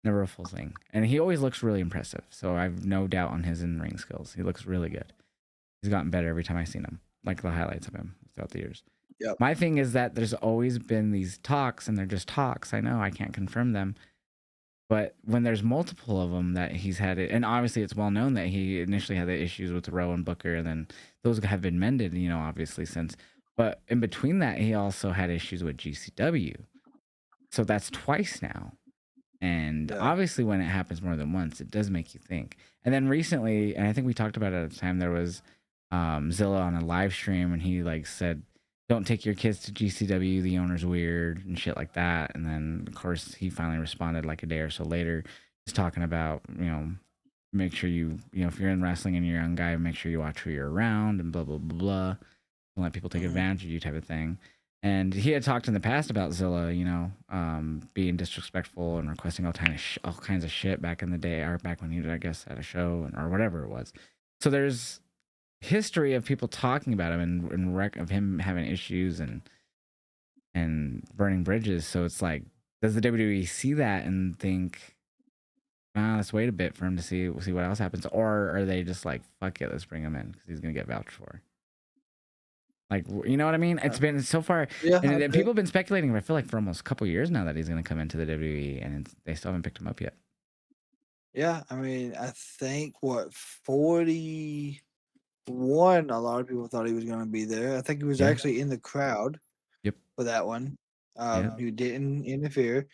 Never a full thing. And he always looks really impressive. So I've no doubt on his in ring skills. He looks really good. He's gotten better every time I've seen him, like the highlights of him throughout the years. yep, My thing is that there's always been these talks, and they're just talks. I know I can't confirm them, but when there's multiple of them that he's had it, and obviously it's well known that he initially had the issues with Rowe and Booker, and then those have been mended, obviously since. But in between that, he also had issues with GCW. So that's twice now. And yeah, obviously, when it happens more than once, it does make you think. And then recently, and I think we talked about it at the time, there was Zilla on a live stream, and he like said don't take your kids to GCW. The owner's weird and shit like that. And then, of course, he finally responded like a day or so later. He's talking about, make sure if you're in wrestling and you're a young guy, make sure you watch who you're around and blah, blah, blah, blah. Don't let people take Mhm. advantage of you type of thing. And he had talked in the past about Zilla, being disrespectful and requesting all kinds of shit back in the day, or back when he was, I guess, at a show or whatever it was. So there's history of people talking about him and of him having issues and burning bridges. So it's like, does the WWE see that and think, let's wait a bit for him to see what else happens, or are they just like, fuck it, let's bring him in because he's gonna get vouched for? Like, you know what I mean? It's Uh, been so far, yeah, I and do. people have been speculating. I feel like for almost a couple years now that he's gonna come into the WWE, and they still haven't picked him up yet. Yeah, I mean, I think what 41. A lot of people thought he was going to be there. I think he was Yeah. actually in the crowd Yep. for that one. Yep. He didn't interfere.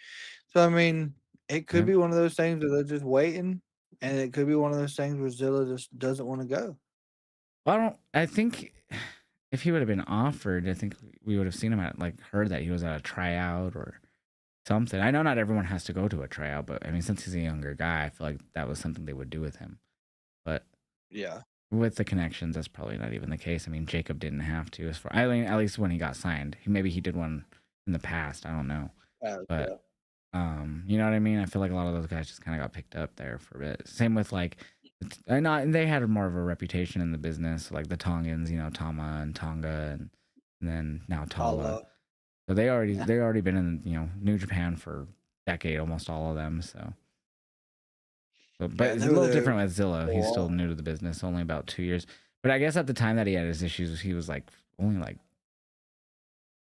So I mean, it could Yep. be one of those things where they're just waiting, and it could be one of those things where Zilla just doesn't want to go. Well, I don't. I think if he would have been offered, I think we would have seen him heard that he was at a tryout or something. I know not everyone has to go to a tryout, but I mean, since he's a younger guy, I feel like that was something they would do with him. But Yeah, with the connections, that's probably not even the case. I mean, Jacob didn't have to, as far I mean, at least when he got signed. Maybe he did one in the past. I don't know, but yeah, you know what I mean. I feel like a lot of those guys just kind of got picked up there for a bit. Same with like, and they had more of a reputation in the business, like the Tongans, Tama and Tonga, and then now Tala. Tala. So Yeah, they already been in New Japan for a decade, almost all of them. So, but yeah, it's they a were little there different with Zilla. for a He's still while. new to the business, only about 2 years. But I guess at the time that he had his issues, he was like only like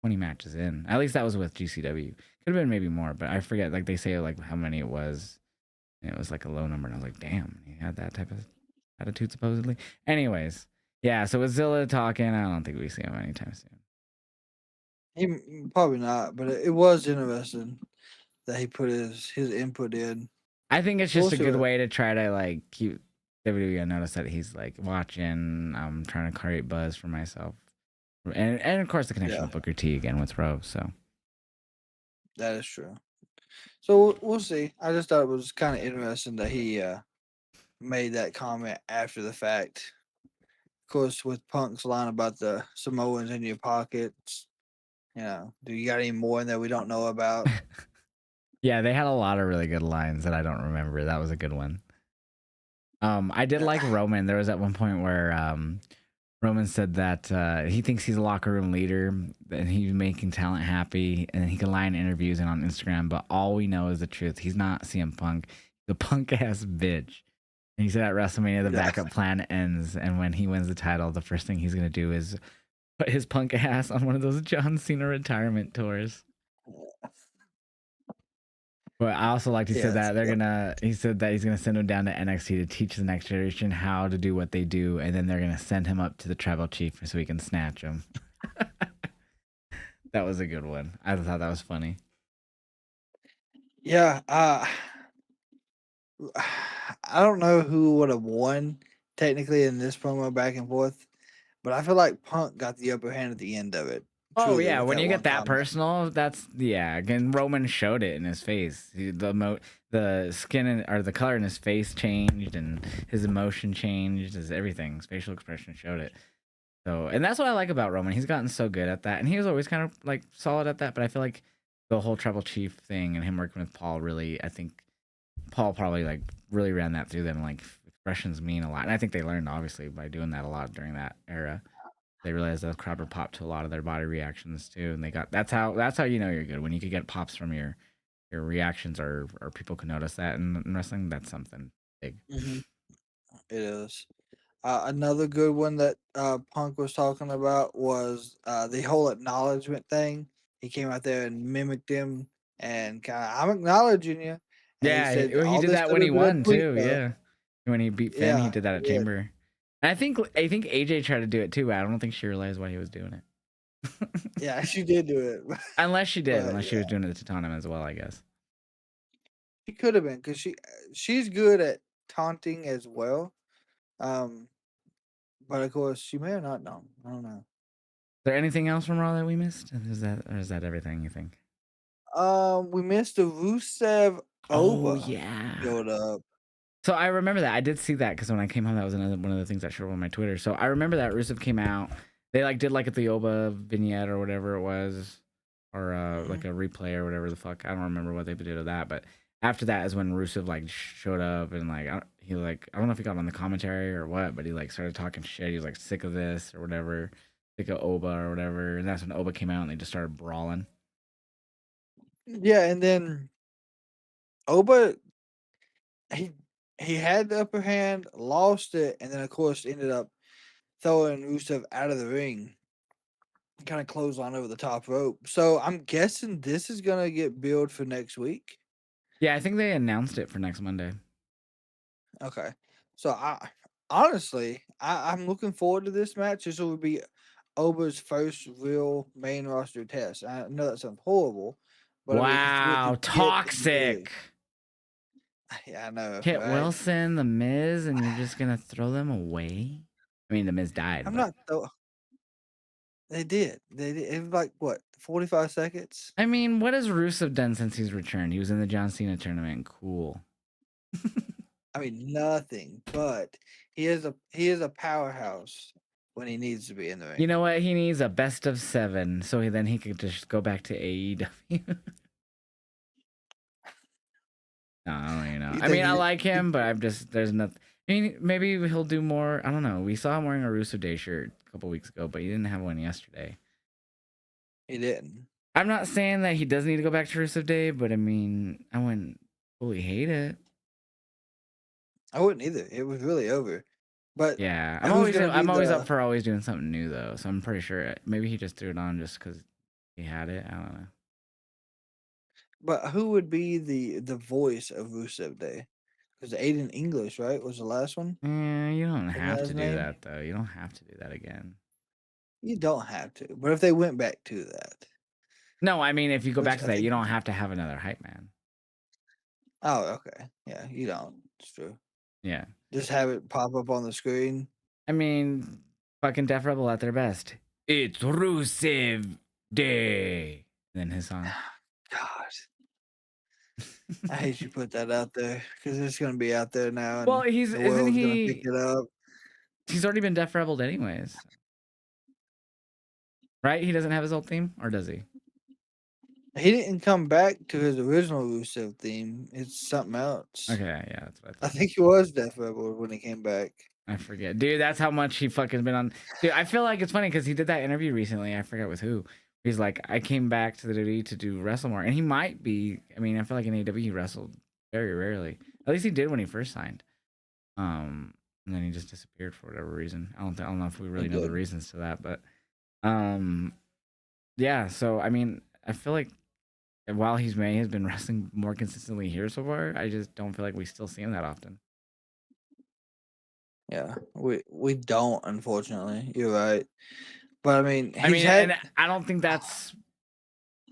20 matches in. At least that was with GCW. Could have been maybe more, but I forget. Like they say, like how many it was. And it was like a low number, and I was like, damn, he had that type of attitude supposedly. Anyways, yeah. So with Zilla talking, I don't think we see him anytime soon. Probably not, but it was interesting that he put his input in. I think it's So we'll just a see good what. way to try to like keep WWE. I notice that he's like watching. I'm trying to create buzz for myself, and of course the connection Yeah, with Booker T again with Rose. So that is true. So we'll see. I just thought it was kind of interesting that he made that comment after the fact. Of course, with Punk's line about the Samoans in your pockets, do you got any more in there we don't know about? yeah, they had a lot of really good lines that I don't remember. That was a good one. I did Yeah. like Roman. There was at one point where Roman said that he thinks he's a locker room leader and he's making talent happy and he can lie in interviews and on Instagram, but all we know is the truth. He's not CM Punk, the punk ass bitch. And he said at WrestleMania the Yeah. backup plan ends, and when he wins the title, the first thing he's gonna do is put his punk ass on one of those John Cena retirement tours. But I also liked he said Yes. that he said that he's gonna send him down to NXT to teach the next generation how to do what they do, and then they're gonna send him up to the tribal chief so he can snatch him. That was a good one. I thought that was funny. Yeah. I don't know who would have won technically in this promo back and forth, but I feel like Punk got the upper hand at the end of it. Oh Truly, yeah, with when that you get one that comment. personal, that's yeah. Again, Roman showed it in his face. The skin or the color in his face changed, and his emotion changed. His everything, his facial expression showed it. So, and that's what I like about Roman. He's gotten so good at that, and he was always kind of like solid at that. But I feel like the whole tribal chief thing and him working with Paul really, I think Paul probably like really ran that through them. Like expressions mean a lot, and I think they learned obviously by doing that a lot during that era. They realized the crowd would pop to a lot of their body reactions too, and they got that's how you know you're good when you could get pops from your reactions or people can notice that in wrestling. That's something big. Mhm. It is. Another good one that Punk was talking about was the whole acknowledgement thing. He came out there and mimicked him and kind of, I'm acknowledging you. And he Yeah, said, well, he all did this that when other he good won tweet too. stuff. Yeah, when he beat Finn, he Yeah, did that at he did. Chamber. And I think AJ tried to do it too, but I don't think she realized why he was doing it. Yeah, she did do it. Unless she did, But unless she was yeah, doing it to Tottenham as well, I guess. she could have been because she's good at taunting as well. Um, but of course, she may have not known. I don't know. there anything else from Raw that we missed? Is that everything you think? We missed the Rusev Oh Oba yeah. build up. So I remember that. I did see that because when I came home, that was another one of the things I showed up on my Twitter. So I remember that Rusev came out. They like did like a Theoba vignette or whatever it was, or like Mhm. a replay or whatever the fuck. I don't remember what they did with that. But after that is when Rusev like showed up and like he like I don't know if he got on the commentary or what, but he like started talking shit. He was like sick of this or whatever, sick of Oba or whatever. And that's when Oba came out and they just started brawling. Yeah, and then Oba he he had the upper hand, lost it, and then of course ended up throwing Rusev out of the ring, kind of clothesline over the top rope. So I'm guessing this is gonna get billed for next week. Yeah, I think they announced it for next Monday. Okay. So I honestly I'm looking forward to this match. This will be Oba's first real main roster test. I know that sounds horrible, but I mean he's with the Wow, Kit and Miz. toxic. Yeah, I know, Kit right? Wilson, The Miz, and you're just gonna throw them away? I mean, The Miz died, I'm but not though. They did. They did. It was like what 45 seconds. I mean, what has Rusev done since he's returned? He was in the John Cena tournament. Cool. I mean nothing, but he is a powerhouse when he needs to be in the You ring. know what? He needs a best of 7, so then he could just go back to AEW. No, I don't even know. You I mean, think I he, like he, him, but I'm just there's nothing. I mean, maybe he'll do more. I don't know. We saw him wearing a Rusev Day shirt a couple weeks ago, but he didn't have one yesterday. he didn't? I'm not saying that he does need to go back to Rusev Day, but I mean, I wouldn't fully hate it. I wouldn't either. It was really over. But Yeah, who's gonna be I'm always up the for always doing something new though. So I'm pretty sure maybe he just threw it on just because he had it. I don't know. but who would be the voice of Rusev Day? Because Aiden English, right, was the last one. You don't Isn't that have his to do name? that though. You don't have to do that again. You don't have to. But if they went back to that, No, I mean if you go which back to I that, you think don't have to have another hype man. oh, okay. Yeah, you don't. It's true. Yeah, Just have it pop up on the screen. I mean, fucking Def Rebel at their best. It's Rusev Day. And then his song. God, I hate you put that out there because it's gonna be out there now, Well, and he's the isn't world's gonna pick he? it up. He's already been Def Rebeled anyways, right? He doesn't have his old theme, or does he? He didn't come back to his original Rusev theme. It's something else. Okay, yeah, that's what I I thought. think he was Death Rebel when he came back. I forget, dude. That's how much he fucking been on. Dude, I feel like it's funny because he did that interview recently. I forget with who. He's like, I came back to the WWE to do wrestle more, and he might be. I mean, I feel like in AEW he wrestled very rarely. At least he did when he first signed. And then he just disappeared for whatever reason. I don't know if we He really know the did. reasons to that, but um, yeah. So I mean, I feel like while may has been wrestling more consistently here so far, I just don't feel like we still see him that often. Yeah, we don't, unfortunately. You're right. But I mean, I he's mean, and had I don't think that's.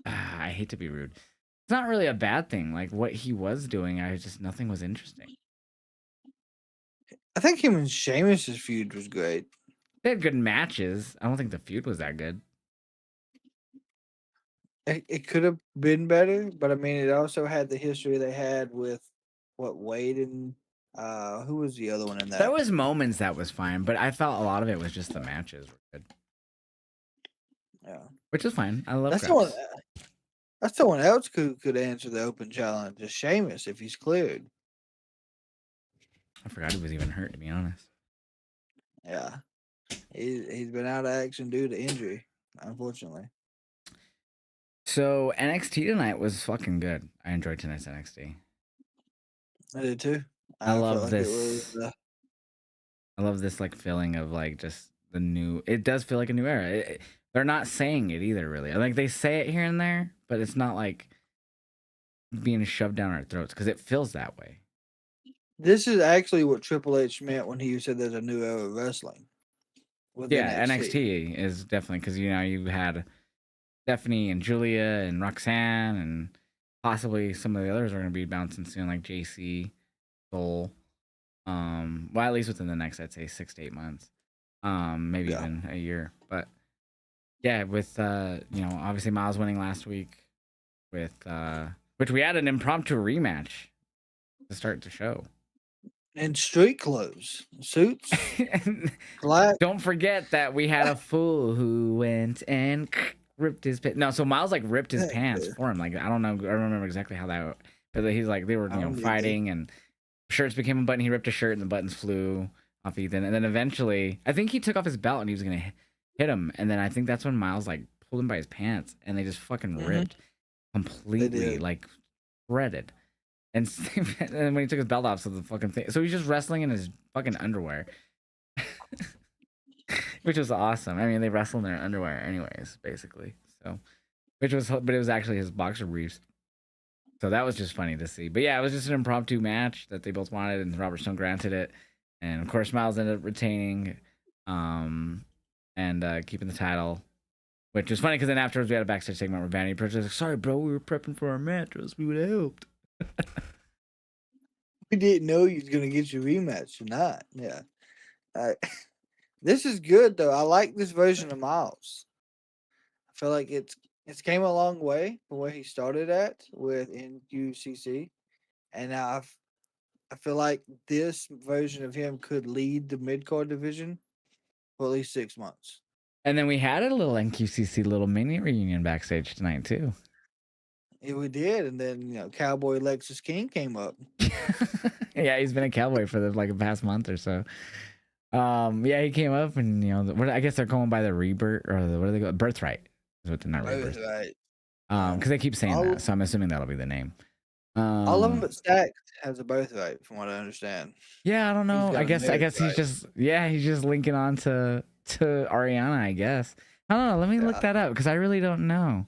I hate to be rude. It's not really a bad thing. Like what he was doing, I just nothing was interesting. I think him and Sheamus's feud was great. They had good matches. I don't think the feud was that good. It could have been better, but I mean, it also had the history they had with what Wade and who was the other one in There that? was moments that was fine, but I felt a lot of it was just the matches were good, Yeah, which is fine. I love that's someone. Grips. That's someone else could answer the open challenge. Just Sheamus if he's cleared. I forgot he was even hurt, to be honest. Yeah, he's been out of action due to injury, unfortunately. So NXT tonight was fucking good. I enjoyed tonight's NXT. I did too. I I felt love like it was. this. I love this like feeling of like just the new. It does feel like a new era. They're not saying it either, really. Like they say it here and there, but it's not like being shoved down our throats because it feels that way. This is actually what Triple H meant when he said there's a new era of wrestling with Yeah, NXT. NXT is definitely because you had Stephanie and Julia and Roxanne and possibly some of the others are going to be bouncing soon, like JC, Soul. Well, at least within the next, I'd say 6 to 8 months. Maybe Yeah. even a year. But Yeah, with obviously Miles winning last week with which we had an impromptu rematch to start the show. And street clothes, suits, And black. don't forget that we had a fool who went and ripped his pants. No, so Miles like ripped his pants for him. Like I don't know, I don't remember exactly how that. But he's like they were I don't either. fighting and shirts became a button. He ripped a shirt and the buttons flew off Ethan. And then eventually, I think he took off his belt and he was gonna hit him. And then I think that's when Miles like pulled him by his pants and they just fucking ripped They completely, did. like shredded. And, and then when he took his belt off, so the fucking thing, so he's just wrestling in his fucking underwear, which was awesome. I mean, they wrestle in their underwear, anyways, basically. So, but it was actually his boxer briefs. So that was just funny to see. But yeah, it was just an impromptu match that they both wanted, and Robert Stone granted it. And of course, Miles ended up retaining, um, and keeping the title, which was funny because then afterwards we had a backstage segment where Vanity Project was like, "Sorry, bro, we were prepping for our match. Or else we would have helped." We didn't know you was gonna get your rematch or not. Yeah. I, this is good though. I like this version of Miles. I feel like it's came a long way from where he started at with NQCC, and now I feel like this version of him could lead the mid card division for at least 6 months. And then we had a little NQCC little mini reunion backstage tonight too. Yeah, we did, and then Cowboy Lexus King came up. Yeah, he's been a cowboy for the past month or so. Yeah, he came up and I guess they're going by the rebirth or what do they go? Birthright is what they're not Both rebirth. right. Because they keep saying All that, so I'm assuming that'll be the name. all of them Um, but Stacks has a birthright, from what I understand. yeah, I don't He's know. got a I marriage guess right. he's just linking on to Ariana. I guess I don't know. Let me look Yeah, that up because I really don't know.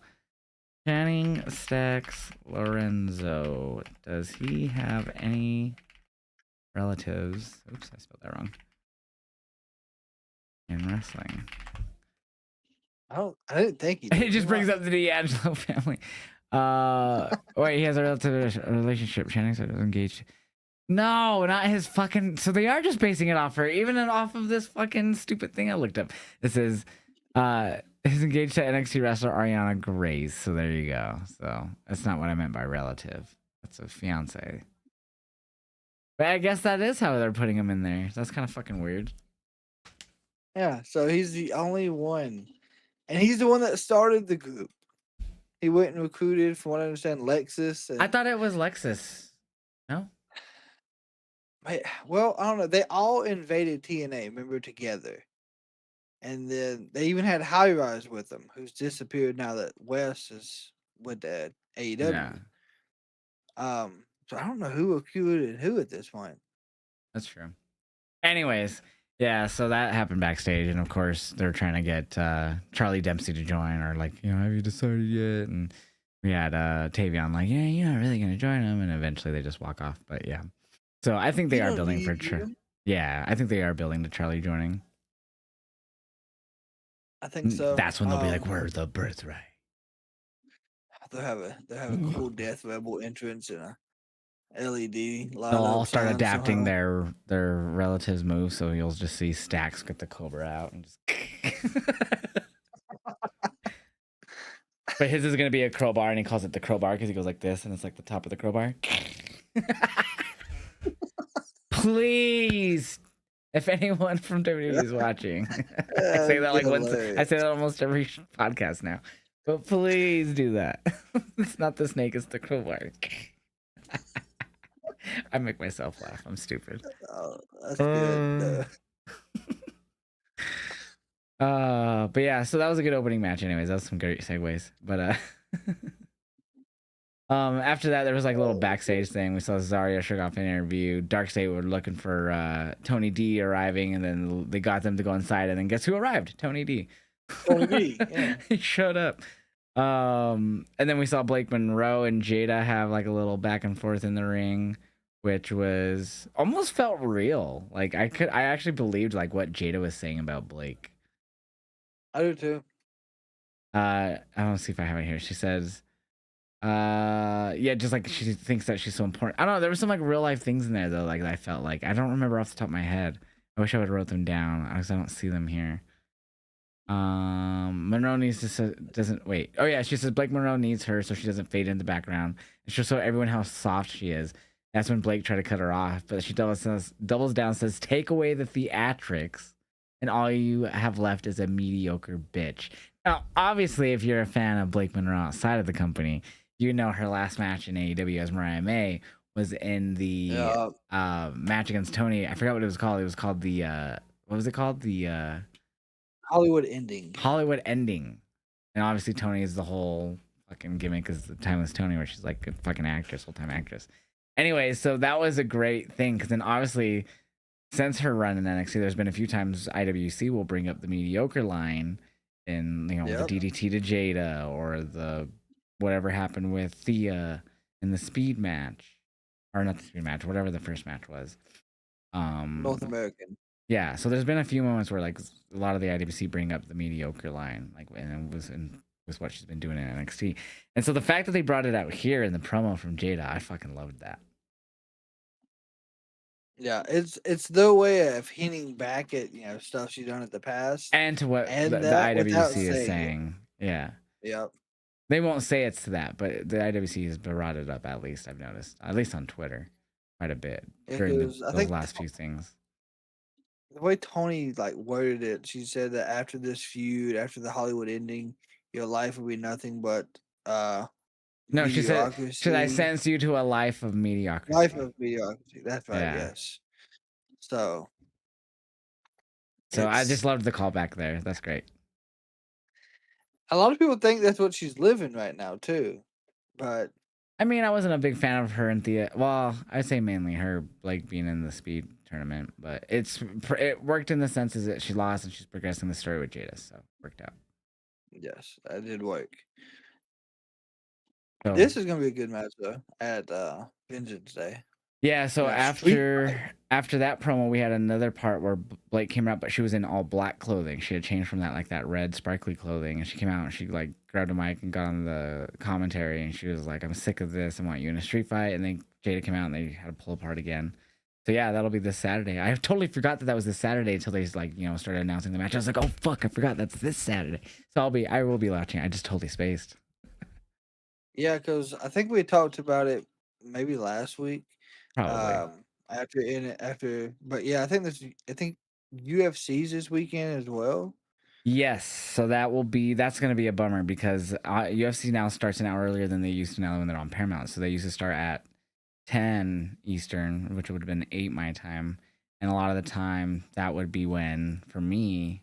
Channing Stacks Lorenzo. Does he have any relatives? Oops, I spelled that wrong. In wrestling. I didn't think he It did. He just brings might. up the D'Angelo family. Wait, he has a relative relationship. Channing said was engaged. No, not his fucking. So they are just basing it off her, even off of this fucking stupid thing I looked up. This is, he's engaged to NXT wrestler Ariana Grace. So there you go. So that's not what I meant by relative. That's a fiance. But I guess that is how they're putting him in there. That's kind of fucking weird. Yeah, so he's the only one, and he's the one that started the group. He went and recruited, from what I understand, Lexus I and thought it was Lexus. No. well, I don't know. They all invaded TNA, remember, together. And then they even had High Rise with them, who's disappeared now that Wes is with the Yeah, AEW. So I don't know who recruited who at this point. that's true. Anyways, yeah, so that happened backstage, and of course they're trying to get Charlie Dempsey to join, or like, have you decided yet? And we had Tavion like, yeah, you're not really gonna join them, and eventually they just walk off. But yeah, so I think they You are don't building for need him. yeah, I think they are building to Charlie joining. I think so. That's when they'll be like, we're the birthright. They'll have a cool Death Rebel entrance and a LED They'll light all up start sign adapting somehow. their relatives' moves, so you'll just see Stacks get the Cobra out and just. But his is gonna be a crowbar, and he calls it the crowbar because he goes like this, and it's like the top of the crowbar. Please, if anyone from WWE is watching, I say That'd that be like once. I hilarious. say that almost every podcast now. But please do that. It's not the snake; it's the crowbar. I make myself laugh. I'm stupid. Oh, that's good. Uh, but yeah, so that was a good opening match. Anyways, that was some great segues. But after that, there was like a little backstage thing. We saw Zarya shook off an interview. Darkseid were looking for Tony D arriving, and then they got them to go inside. And then guess who arrived? Tony D. Tony D, yeah. He showed up. And then we saw Blake Monroe and Jada have like a little back and forth in the ring, which was almost felt real. Like I actually believed like what Jada was saying about Blake. I do too. I don't see if I have it here. She says, yeah, just like she thinks that she's so important. I don't know. There were some like real life things in there though. Like I felt like I don't remember off the top of my head. I wish I would have wrote them down because I don't see them here. Monroe needs to doesn't wait. Oh yeah, she says Blake Monroe needs her so she doesn't fade in the background. It's just so everyone how soft she is. That's when Blake tried to cut her off, but she doubles down, says, "Take away the theatrics, and all you have left is a mediocre bitch." Now, obviously, if you're a fan of Blake Monroe outside of the company, you know her last match in AEW as Mariah May was in the Yeah, match against Tony. I forgot what it was called. It was called the what was it called? The Hollywood ending. Hollywood ending. And obviously Tony is the whole fucking gimmick is the Timeless Tony, where she's like a fucking actress, full time actress. Anyway, so that was a great thing because then obviously since her run in NXT, there's been a few times IWC will bring up the mediocre line in the Yep. DDT to Jada or the whatever happened with Thea in the speed match. Or not the speed match, whatever the first match was. North American. Yeah, so there's been a few moments where like a lot of the IWC bring up the mediocre line, like and it was what she's been doing in NXT, and so the fact that they brought it out here in the promo from Jada, I fucking loved that. Yeah, it's their way of hinting back at stuff she's done in the past, And to what and the that without IWC is saying it. saying, yeah, Yep. they won't say it's to that, but the IWC has brought it up at least. I've noticed, at least on Twitter, quite a bit during Because I those think last few things. the way Tony like worded it, she said that after this feud, after the Hollywood ending, your life will be nothing but uh No, she said, "Should I mediocrity. sentence you to a life of Life mediocrity?" of mediocrity. That's right. Yeah. Yes. So So I it's just loved the callback there. That's great. a lot of people think that's what she's living right now too, but I mean, I wasn't a big fan of her and Thea. Well, I'd say mainly her, like being in the speed tournament, but it worked in the sense is that she lost and she's progressing the story with Jada, so it worked out. yes, that did work. So This is gonna be a good match though at Vengeance Day. yeah, so Street after that promo, we had another part where Blake came out, but she was in all black clothing. She had changed from that like that red sparkly clothing, and she came out and she like grabbed a mic and got on the commentary, and she was like, "I'm sick of this. I want you in a street fight." And then Jada came out and they had to pull apart again. So yeah, that'll be this Saturday. I totally forgot that was this Saturday until they like started announcing the match. I was like, "Oh fuck, I forgot that's this Saturday." So I will be watching. I just totally spaced. Yeah, because I think we talked about it maybe last week. Probably. But yeah, I think UFC's this weekend as well. Yes, so that's gonna be a bummer because UFC now starts an hour earlier than they used to now when they're on Paramount. So they used to start at 10 Eastern, which would have been 8 my time, and a lot of the time that would be when for me,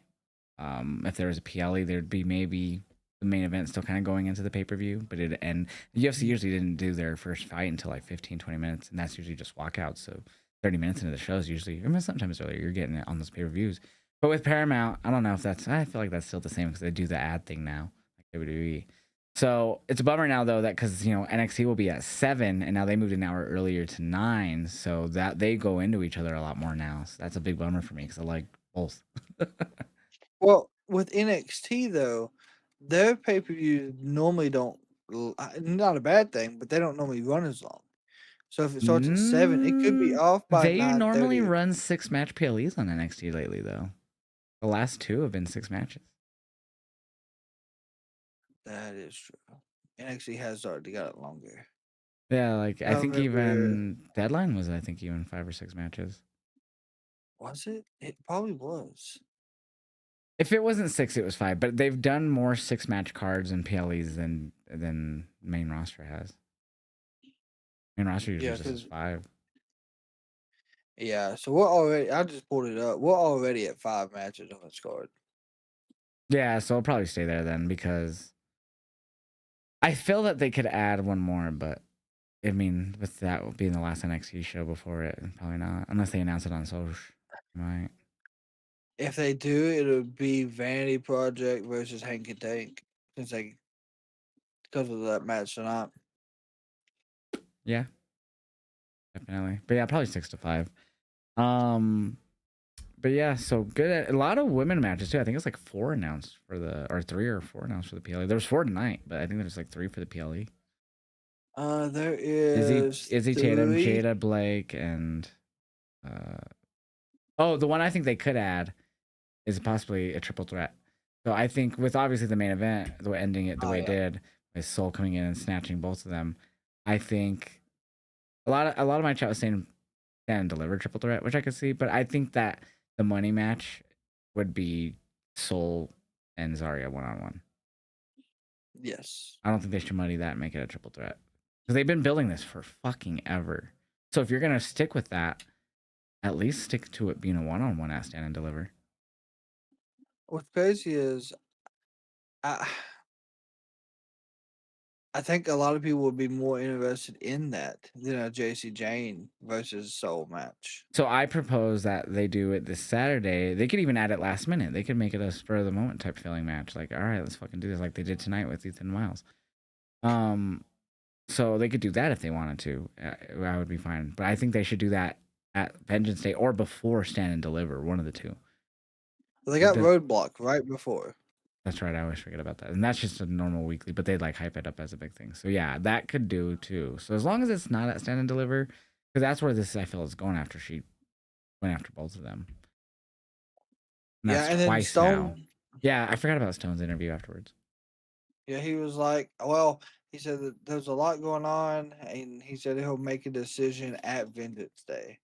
if there was a PLE, there'd be maybe the main event still kind of going into the pay per view, but it and the UFC usually didn't do their first fight until like 15-20 minutes, and that's usually just walkouts. So 30 minutes into the show is usually, I mean, sometimes earlier, you're getting it on those pay per views. But with Paramount, I don't know if I feel like that's still the same because they do the ad thing now, like WWE. So it's a bummer now though that because NXT will be at 7 and now they moved an hour earlier to 9, so that they go into each other a lot more now. So that's a big bummer for me because I like both. Well, with NXT though, their pay per views normally don't. Not a bad thing, but they don't normally run as long. So if it starts at 7, it could be off by They normally 9:30. run 6 match PLEs on NXT lately, though. The last 2 have been 6 matches. That is true. NXT has already got it longer. Yeah, like I think November even Deadline was, I think even 5 or 6 matches. was it? It probably was. If it wasn't 6, it was 5. But they've done more 6 match cards and PLEs than main roster has. Main roster usually Yeah, just has because 5. so we're already. I just pulled it up. We're already at 5 matches on this card. Yeah, so I'll probably stay there then because I feel that they could add one more, but I mean, with that being the last NXT show before it, probably not. Unless they announce it on social. Right. If they do, it'll be Vanity Project versus Hank and Tank, since they because of that match tonight. Yeah, definitely. But yeah, probably 6 to 5. Um, but yeah, so good. A lot of women matches too. I think it's like 4 announced for or 3 or 4 announced for the PLE. There was 4 tonight, but I think there's like 3 for the PLE. There is Izzy Tatum, 3. Jada Blake, and uh, oh, the one I think they could add is possibly a triple threat. So I think with obviously the main event, the way ending it the Oh way it yeah. did, with Soul coming in and snatching both of them, I think a lot of my chat was saying stand and deliver triple threat, which I could see, but I think that the money match would be Soul and Zarya one on one. Yes. I don't think they should money that and make it a triple threat because they've been building this for fucking ever. So if you're gonna stick with that, at least stick to it being a one on one at stand and deliver. What's crazy is I I think a lot of people would be more interested in that than a JC Jane versus Soul match. So I propose that they do it this Saturday. They could even add it last minute. They could make it a spur of the moment type feeling match. Like, all right, let's fucking do this, like they did tonight with Ethan Miles. Um, so they could do that if they wanted to. I would be fine. But I think they should do that at Vengeance Day or before Stand and Deliver, one of the two. They It got does, Roadblock right before. that's right. I always forget about that. And that's just a normal weekly, but they'd like hype it up as a big thing. So yeah, that could do too. So as long as it's not at Stand and Deliver, because that's where this I feel is going after she went after both of them. And Yeah, that's and then twice now. Stone. Yeah, I forgot about Stone's interview afterwards. Yeah, he was like, well, he said that there's a lot going on, and he said he'll make a decision at Vengeance Day.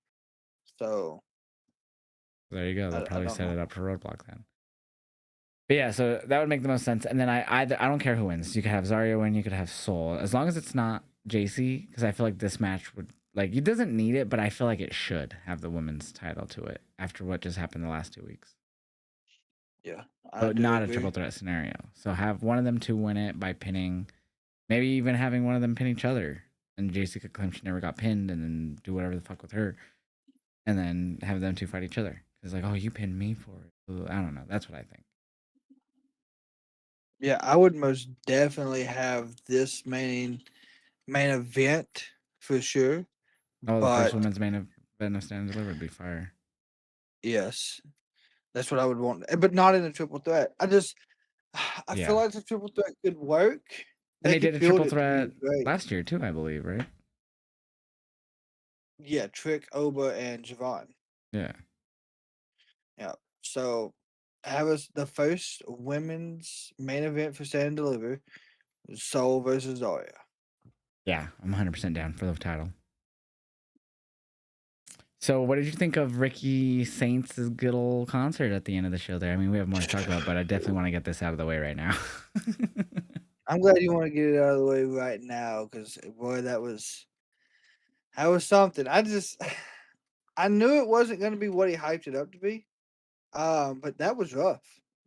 So There you go. They'll I probably don't set know. it up for Roadblock then. But yeah, so that would make the most sense. And then I don't care who wins. You could have Zarya win. You could have Soul, as long as it's not JC, because I feel like this match would like it doesn't need it, but I feel like it should have the women's title to it after what just happened the last 2 weeks. Yeah, I But do not a triple agree. threat scenario. So have one of them two win it by pinning, maybe even having one of them pin each other, and JC could claim she never got pinned, and then do whatever the fuck with her, and then have them two fight each other. It's like, oh, you pinned me for it. I don't know. That's what I think. Yeah, I would most definitely have this main event for sure. Oh, the first But women's main event of Stand and Deliver would be fire. yes, that's what I would want, but not in a triple threat. I feel Yeah. like the triple threat could work. And They they did could a build triple it to be threat great. last year too, I believe, right? Yeah, Trick, Oba, and Javon. Yeah. Yeah. So have us the first women's main event for Stand and Deliver, Soul versus Zarya. Yeah, I'm 100% down for the title. So, what did you think of Ricky Saints' good old concert at the end of the show there? I mean, we have more to talk about, but I definitely want to get this out of the way right now. I'm glad you want to get it out of the way right now, because boy, that was something. I knew it wasn't going to be what he hyped it up to be. But that was rough.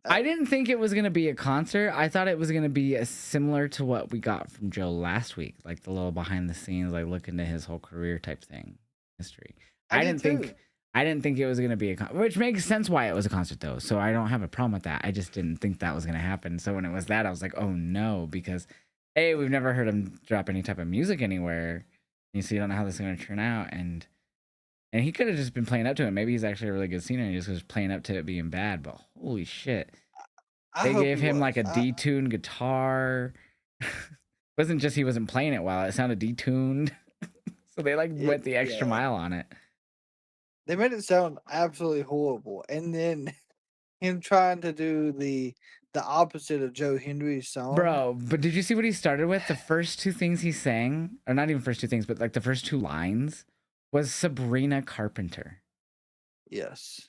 I didn't think it was going to be a concert. I thought it was going to be similar to what we got from Joe last week, like the little behind the scenes, like look into his whole career type thing, history. I I did didn't too. think I didn't think it was going to be a concert, which makes sense why it was a concert though. So I don't have a problem with that. I just didn't think that was going to happen. So when it was that, I was like, "Oh no," because A, we've never heard him drop any type of music anywhere. You see, you don't know how this is going to turn out, and he could have just been playing up to it. Maybe he's actually a really good singer and he just was playing up to it being bad, but holy shit. I They hope gave he him like was. a detuned guitar. It wasn't just he wasn't playing it well, it sounded detuned. So they like went the extra Yeah, mile on it. they made it sound absolutely horrible, and then him trying to do the opposite of Joe Henry's song. Bro, but did you see what he started with? The first two things he sang, or not even first two things, but like the first two lines was Sabrina Carpenter. Yes,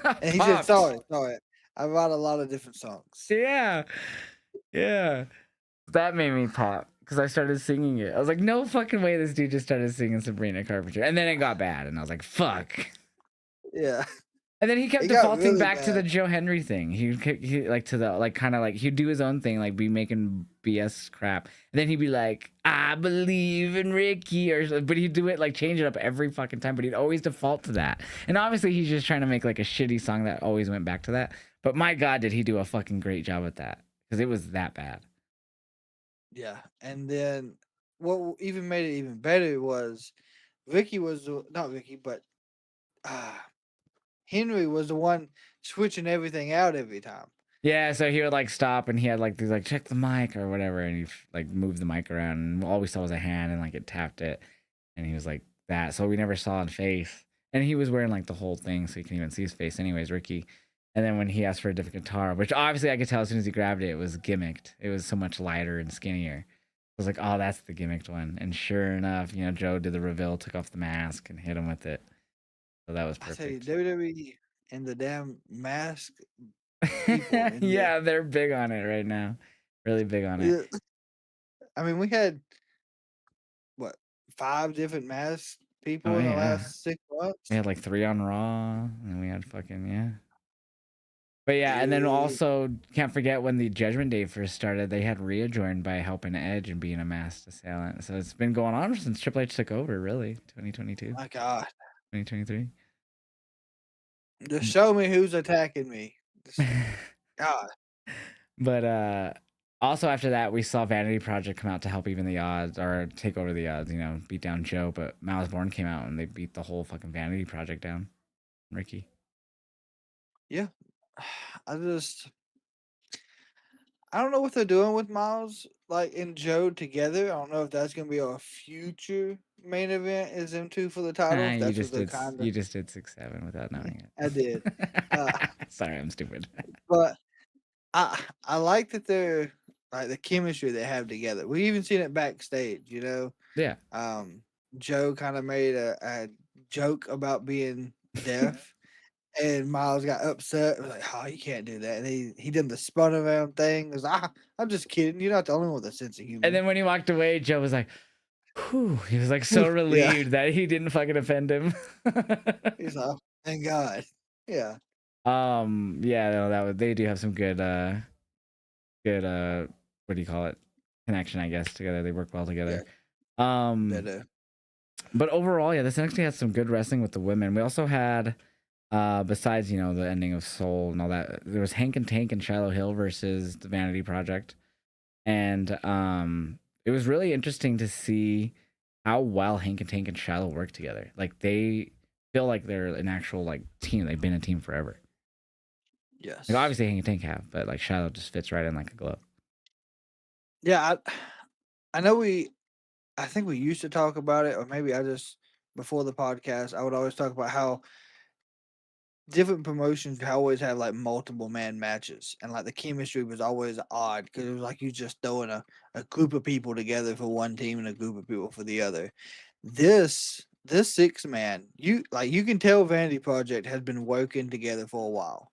I and he said, popped. "Sorry, sorry, I write a lot of different songs." Yeah. Yeah. That made me pop because I started singing it. I was like, no fucking way this dude just started singing Sabrina Carpenter. And then it got bad, and I was like, fuck. Yeah, And then he kept it got defaulting really back to the bad. Joe Henry thing. He like to the like kind of like he'd do his own thing, like be making BS crap. And then he'd be like, "I believe in Ricky," but he'd do it like change it up every fucking time. But he'd always default to that. And obviously he's just trying to make like a shitty song that always went back to that. But my God, did he do a fucking great job at that? Because it was that bad. Yeah, and then what even made it even better was Vicky was not Vicky, but uh, Henry was the one switching everything out every time. Yeah, so he would like stop and he had like these like check the mic or whatever, and he like moved the mic around, and all we saw was a hand and like it tapped it, and he was like that. So we never saw his face, and he was wearing like the whole thing, so you can even see his face. Anyways, Ricky. And then when he asked for a different guitar, which obviously I could tell as soon as he grabbed it, it was gimmicked. It was so much lighter and skinnier. I was like, oh, that's the gimmicked one. And sure enough, Joe did the reveal, took off the mask, and hit him with it. So that was I tell you, perfect. WWE and the damn mask people in the Yeah, they're big on it right now. Really big on it. yeah, I mean, we had what 5 different masked Oh people in the yeah. last 6 We months? had like 3 on Raw, and we had fucking yeah. But yeah, and then Dude, also can't forget when the Judgment Day first started, they had Rhea joined by helping Edge and being a masked assailant. So it's been going on since Triple H took over, really, 2022, my god. 2023. Just show me who's attacking me. Just God. But also after that, we saw Vanity Project come out to help even the odds or take over the odds, beat down Joe. But Miles Bourne came out and they beat the whole fucking Vanity Project down. Ricky. Yeah. I just I don't know what they're doing with Miles, like, and Joe together. I don't know if that's gonna be a future main event is them 2 for the title, Ah, if that's what they're kinda you just did 6-7 without knowing I did. Uh, it. Sorry, I'm stupid. but I like that they're like, the chemistry they have together. We even seen it backstage. Yeah. Um, Joe kinda made a joke about being deaf, and Miles got upset, was like, "Oh, you can't do that," and he did the spun around thing, he was like, I'm just kidding, you're not the only one with a sense of And humor." then when he walked away, Joe was like, whew. He was like so Yeah, relieved that he didn't fucking offend him. he's like, "Oh, thank God." Yeah, Yeah, no, they do have some good what do you call it? Connection, I guess, together. They work well yeah, together. Um better. but overall, yeah, this actually had some good wrestling with the women. We also had besides, the ending of Soul and all that, there was Hank and Tank and Shiloh Hill versus the Vanity Project. And it was really interesting to see how well Hank and Tank and Shiloh work together. Like they feel like they're an actual like team. They've been a team forever. Like Yes. obviously Hank and Tank have, but like Shiloh just fits right in like a glove. Yeah, I know I think we used to talk about it, or maybe I just before the podcast, I would always talk about how different promotions always have like multiple man matches, and like the chemistry was always odd because it was like you just throwing a group of people together for one team and a group of people for the other. This 6 man, you can tell Vanity Project has been working together for a while.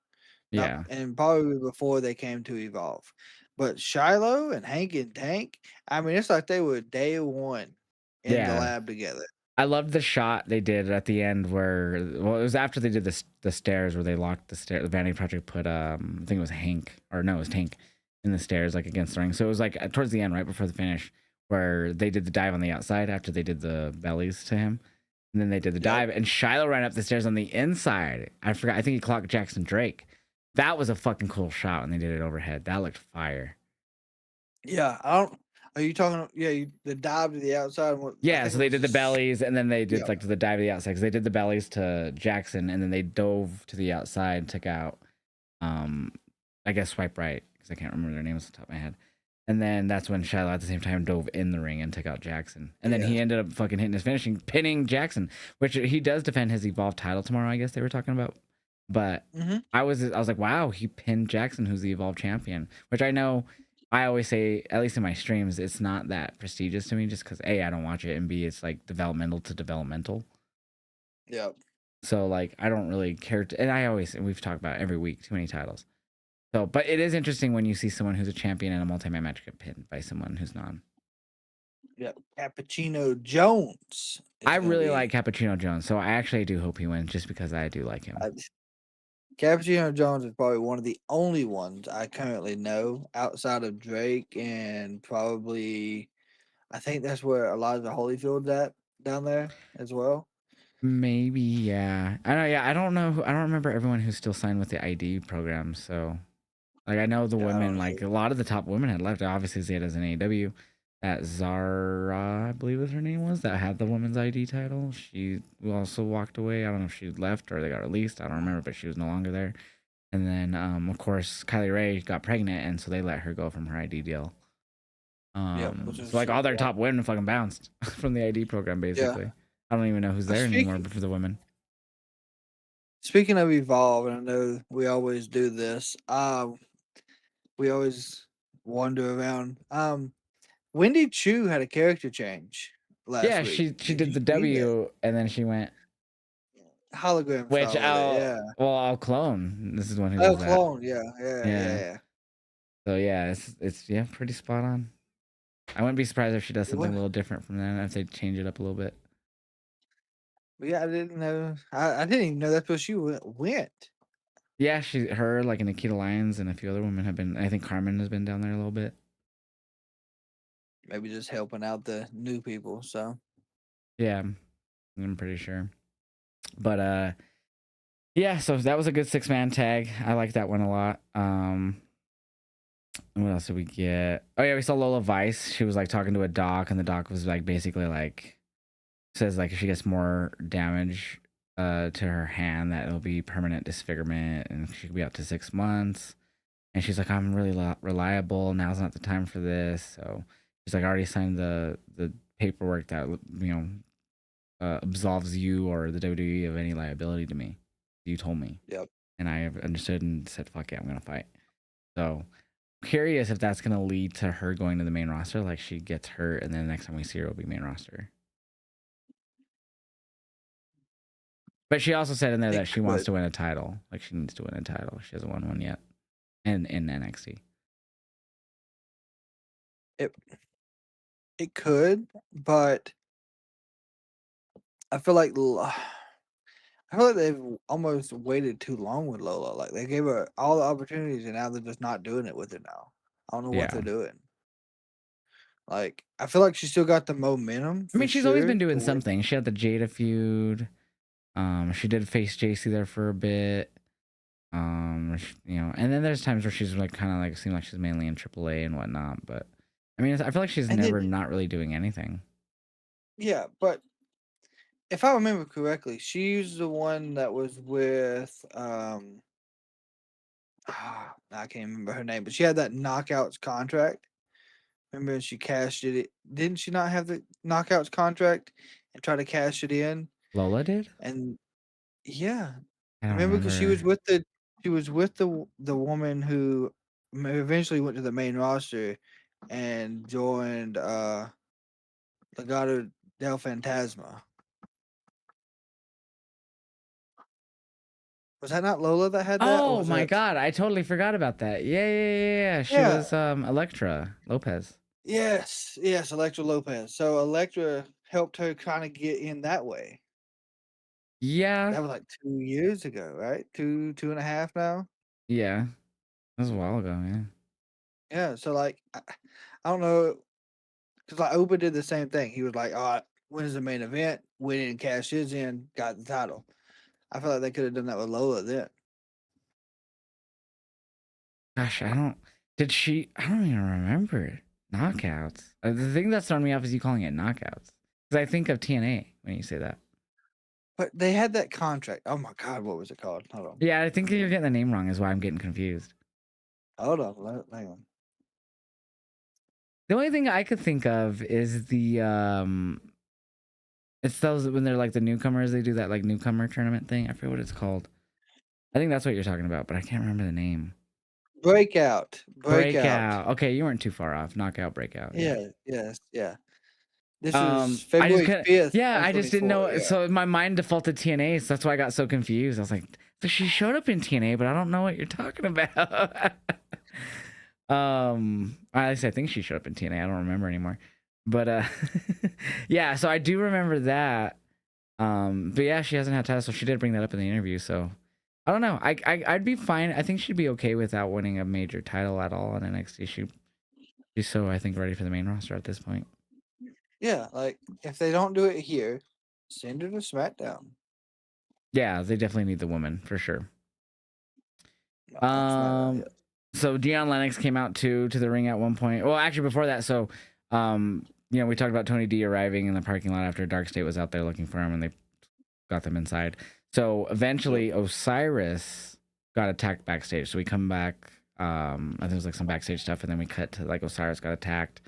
Not Yeah. and probably before they came to Evolve. But Shiloh and Hank and Tank, I mean, it's like they were day one in the Yeah. lab together. I loved the shot they did at the end where, well, it was after they did the stairs where they locked the stair. The Vanity Project put I think it was Hank, or no, it was Tank in the stairs like against the ring. So it was like towards the end, right before the finish, where they did the dive on the outside after they did the bellies to him, and then they did the Yep. dive, and Shiloh ran up the stairs on the inside. I forgot. I think he clocked Jackson Drake. That was a fucking cool shot when they did it overhead. That looked fire. Yeah, I don't are you talking yeah, the dive to the outside and what I Yeah, think so it they was did the bellies, and then they yeah. did like the dive to the outside because they did the bellies to Jackson, and then they dove to the outside, took out, um, I guess swipe right because I can't remember their names off the top of my head, and then that's when Shiloh at the same time dove in the ring and took out Jackson, and then Yeah. he ended up fucking hitting his finishing, pinning Jackson, which he does defend his Evolved title tomorrow. I guess they were talking about, but Mhm. I was like, wow, he pinned Jackson, who's the Evolved champion, which I know. I always say, at least in my streams, it's not that prestigious to me just because A, I don't watch it, and B, it's like developmental to developmental. Yep. So like I don't really care to, and we've talked about it every week, too many titles. So but it is interesting when you see someone who's a champion in a multi-man match get pinned by someone who's not. Yep. Cappuccino Jones I is gonna really be like Cappuccino Jones, so I actually do hope he wins just because I do like him. I Cappuccino Jones is probably one of the only ones I currently know outside of Drake and probably I think that's where Elijah Holyfield's at down there as well. Maybe, yeah. I know, yeah, I don't know I don't remember everyone who's still signed with the ID program, so like I know the Yeah, I don't women, know. like a lot of the top women had left. Obviously, they had as an AEW. That Zara, I believe was her name was, that had the women's ID title. She also walked away. I don't know if she left or they got released. I don't remember, but she was no longer there. And then, of course, Kylie Ray got pregnant, and so they let her go from her ID deal. Yep, which So is like all their yeah. top women fucking bounced from the ID program, Yeah. basically. I don't even know who's there anymore Speaking but for the women. Speaking of Evolve, and I know we always do this, we always wander around. Wendy Chu had a character change last Yeah, week. she Did did you the see that? W and then she went, Hologram which style with it, yeah. I'll clone. This is the one who Oh, does that. clone, yeah, yeah, yeah, Yeah. yeah. So yeah, it's yeah, pretty spot on. I wouldn't be surprised if she does something a What? little different from that, if they change it up a little bit. Yeah, I didn't know. I didn't even know that's where she went. Yeah, her, like Nikita Lyons and a few other women have been. I think Carmen has been down there a little bit. Maybe just helping out the new people. So Yeah, I'm pretty sure. But yeah. So that was a good 6-man tag. I like that one a lot. What else did we get? Oh yeah, we saw Lola Vice. She was like talking to a doc, and the doc was like basically like says like if she gets more damage to her hand, that it'll be permanent disfigurement, and she could be up to 6 months. And she's like, I'm really reliable. Now's not the time for this. So she's like, I already signed the paperwork that absolves you or the WWE of any liability to me. You told me, yep. and I understood and said, fuck it, I'm gonna fight. So curious if that's gonna lead to her going to the main roster, like she gets hurt, and then the next time we see her will be main roster. But she also said in there It that she wants could. to win a title. Like she needs to win a title. She hasn't won one yet. And in NXT. It it could, but I feel like I feel like they've almost waited too long with Lola. Like they gave her all the opportunities, and now they're just not doing it with her now. I don't know what Yeah. they're doing. Like I feel like she still got the momentum I for mean, she's always sure been to doing win. something. She had the Jada feud. She did face JC there for a bit. And then there's times where she's like kind of like seem like she's mainly in AAA and whatnot. But I mean, I feel like she's And then never not really doing anything. yeah, but if I remember correctly, she's the one that was with I can't remember her name, but she had that knockouts contract. Remember she cashed it. Didn't she not have the knockouts contract and try to cash it in? Lola did? And yeah, I don't remember because remember. she was with the woman who eventually went to the main roster and joined Legado del Fantasma. Was that not Lola that had that, or Oh was my that? god, I totally forgot about that. Yeah. She Yeah. was Electra Lopez. Yes. Yes. Electra Lopez. So Electra helped her kind of get in that way. Yeah. That was like 2 years ago, right? Two and a half now. Yeah. That was a while ago, yeah. Yeah. So like, I don't know, because like Oba did the same thing. He was like, "All right, wins the main event, win it and cash his in, got the title." I feel like they could have done that with Lola then. Gosh, I don't even remember knockouts. The thing that's throwing me off is you calling it knockouts. Because I think of TNA when you say that. But they had that contract. Oh my god, what was it called? Hold on. Yeah, I think you're getting the name wrong is why I'm getting confused. Hold on. Hang on. The only thing I could think of is it's those when they're like the newcomers, they do that like newcomer tournament thing. I forget what it's called. I think that's what you're talking about, but I can't remember the name. Breakout. Breakout. Breakout. Okay, you weren't too far off. Knockout breakout, yeah. Yeah. Yes. Yeah. This was I just February couldn't. 5th, Yeah, I just didn't 2024. know. Yeah. So my mind defaulted TNA, so that's why I got so confused. I was like, so she showed up in TNA, but I don't know what you're talking about. I think she showed up in TNA. I don't remember anymore. But yeah. So I do remember that. But yeah, she hasn't had titles, so she did bring that up in the interview. So I don't know. I'd be fine. I think she'd be okay without winning a major title at all on NXT. She's so I think ready for the main roster at this point. Yeah. Like, if they don't do it here, send her to SmackDown. Yeah, they definitely need the woman for sure. Not on SmackDown yet. So Dion Lennox came out to the ring at one point. Well, actually before that, so we talked about Tony D arriving in the parking lot after Dark State was out there looking for him, and they got them inside. So eventually Osiris got attacked backstage. So we come back. I think it was like some backstage stuff, and then we cut to like Osiris got attacked,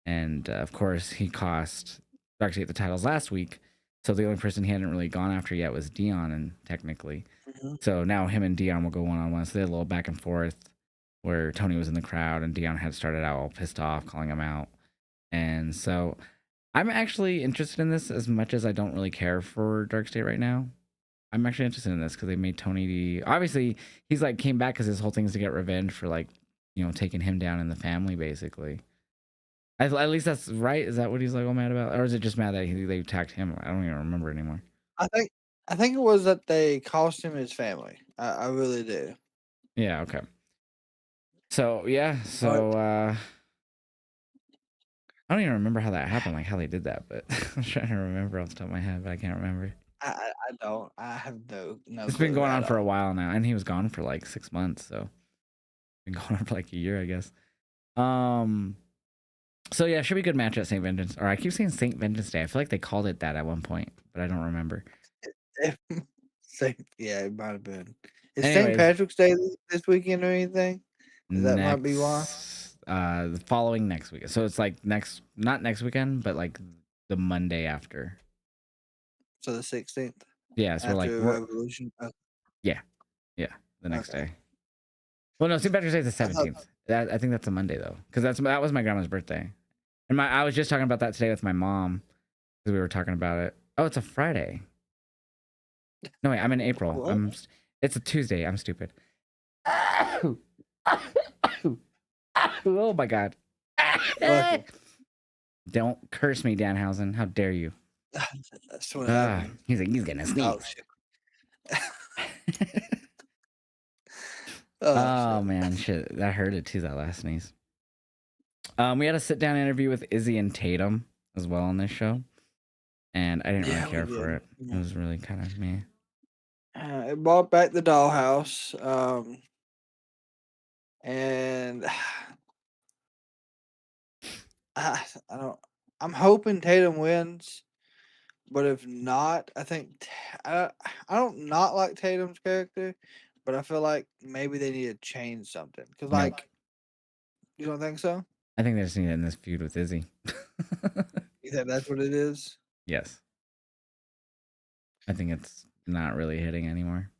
and of course he cost Dark State the titles last week. So the only person he hadn't really gone after yet was Dion, and technically. Mhm. So now him and Dion will go one on one. So they had a little back and forth where Tony was in the crowd and Dion had started out all pissed off, calling him out. And so I'm actually interested in this as much as I don't really care for Dark State right now. I'm actually interested in this because they made Tony. Obviously, he's like came back because his whole thing is to get revenge for like, taking him down in the family, basically. At least that's right. Is that what he's like all mad about, or is it just mad that they attacked him? I don't even remember anymore. I think I think it was that they cost him his family. I really do. Yeah. Okay. So yeah. But I don't even remember how that happened, like how they did that. But I'm trying to remember off the top of my head, but I can't remember. I don't. I have no It's been clue going at on for a all. while now, and he was gone for like 6 months, so been going on for like a year, I guess. Um. So yeah, should be a good match at St. Vengeance. Or I keep saying St. Vengeance Day. I feel like they called it that at one point, but I don't remember. Yeah, it might have been. Is St. Anyways, Patrick's Day this weekend or anything? That might be why. the following next week. So it's like not next weekend, but like the Monday after. So the 16th Yeah, so after we're Revolution. Oh, yeah, yeah, the next okay. day. Well, no, St. Patrick's Day is the I thought 17th. I think that's a Monday though, because that was my grandma's birthday, and I was just talking about that today with my mom because we were talking about it. Oh, it's a Friday. No wait, I'm in April. what? It's a Tuesday. I'm stupid. Oh my god. Lucky. Don't curse me, Danhausen. How dare you? That's what happened. He's like, he's gonna Oh sneeze. shit. Oh Oh shit. man, shit. That hurted too, that last sneeze. We had a sit down interview with Izzy and Tatum as well on this show. And I didn't really Yeah, we care for did. it. It was really kind of meh. It brought back the dollhouse. And I don't. I'm hoping Tatum wins, but if not, I think I don't not like Tatum's character, but I feel like maybe they need to change something. Cause Nope. like, you don't think so? I think they just need it in this feud with Izzy. You think that's what it is? Yes. I think it's not really hitting anymore.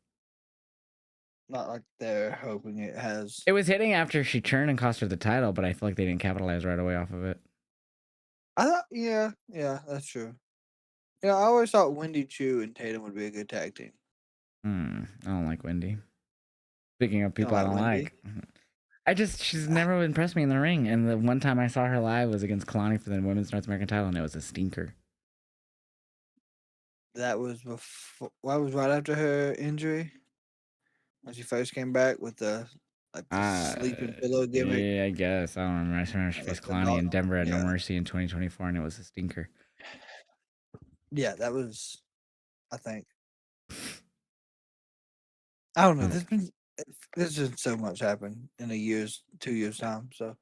Not like they're hoping it has. It was hitting after she turned and cost her the title, but I feel like they didn't capitalize right away off of it. I thought, yeah, that's true. Yeah, I always thought Wendy Chu and Tatum would be a good tag team. I don't like Wendy. Speaking of You don't people I like don't Wendy? like, she's never impressed me in the ring. And the one time I saw her live was against Kalani for the women's North American title, and it was a stinker. That was before. That was right after her injury when she first came back with the like the sleeping pillow gimmick. Yeah, I guess. I don't remember. I remember she And faced like Kalani in Denver at No yeah, Mercy in 2024, and it was a stinker. yeah, that was. I think I don't know. There's just so much happened in 2 years time. So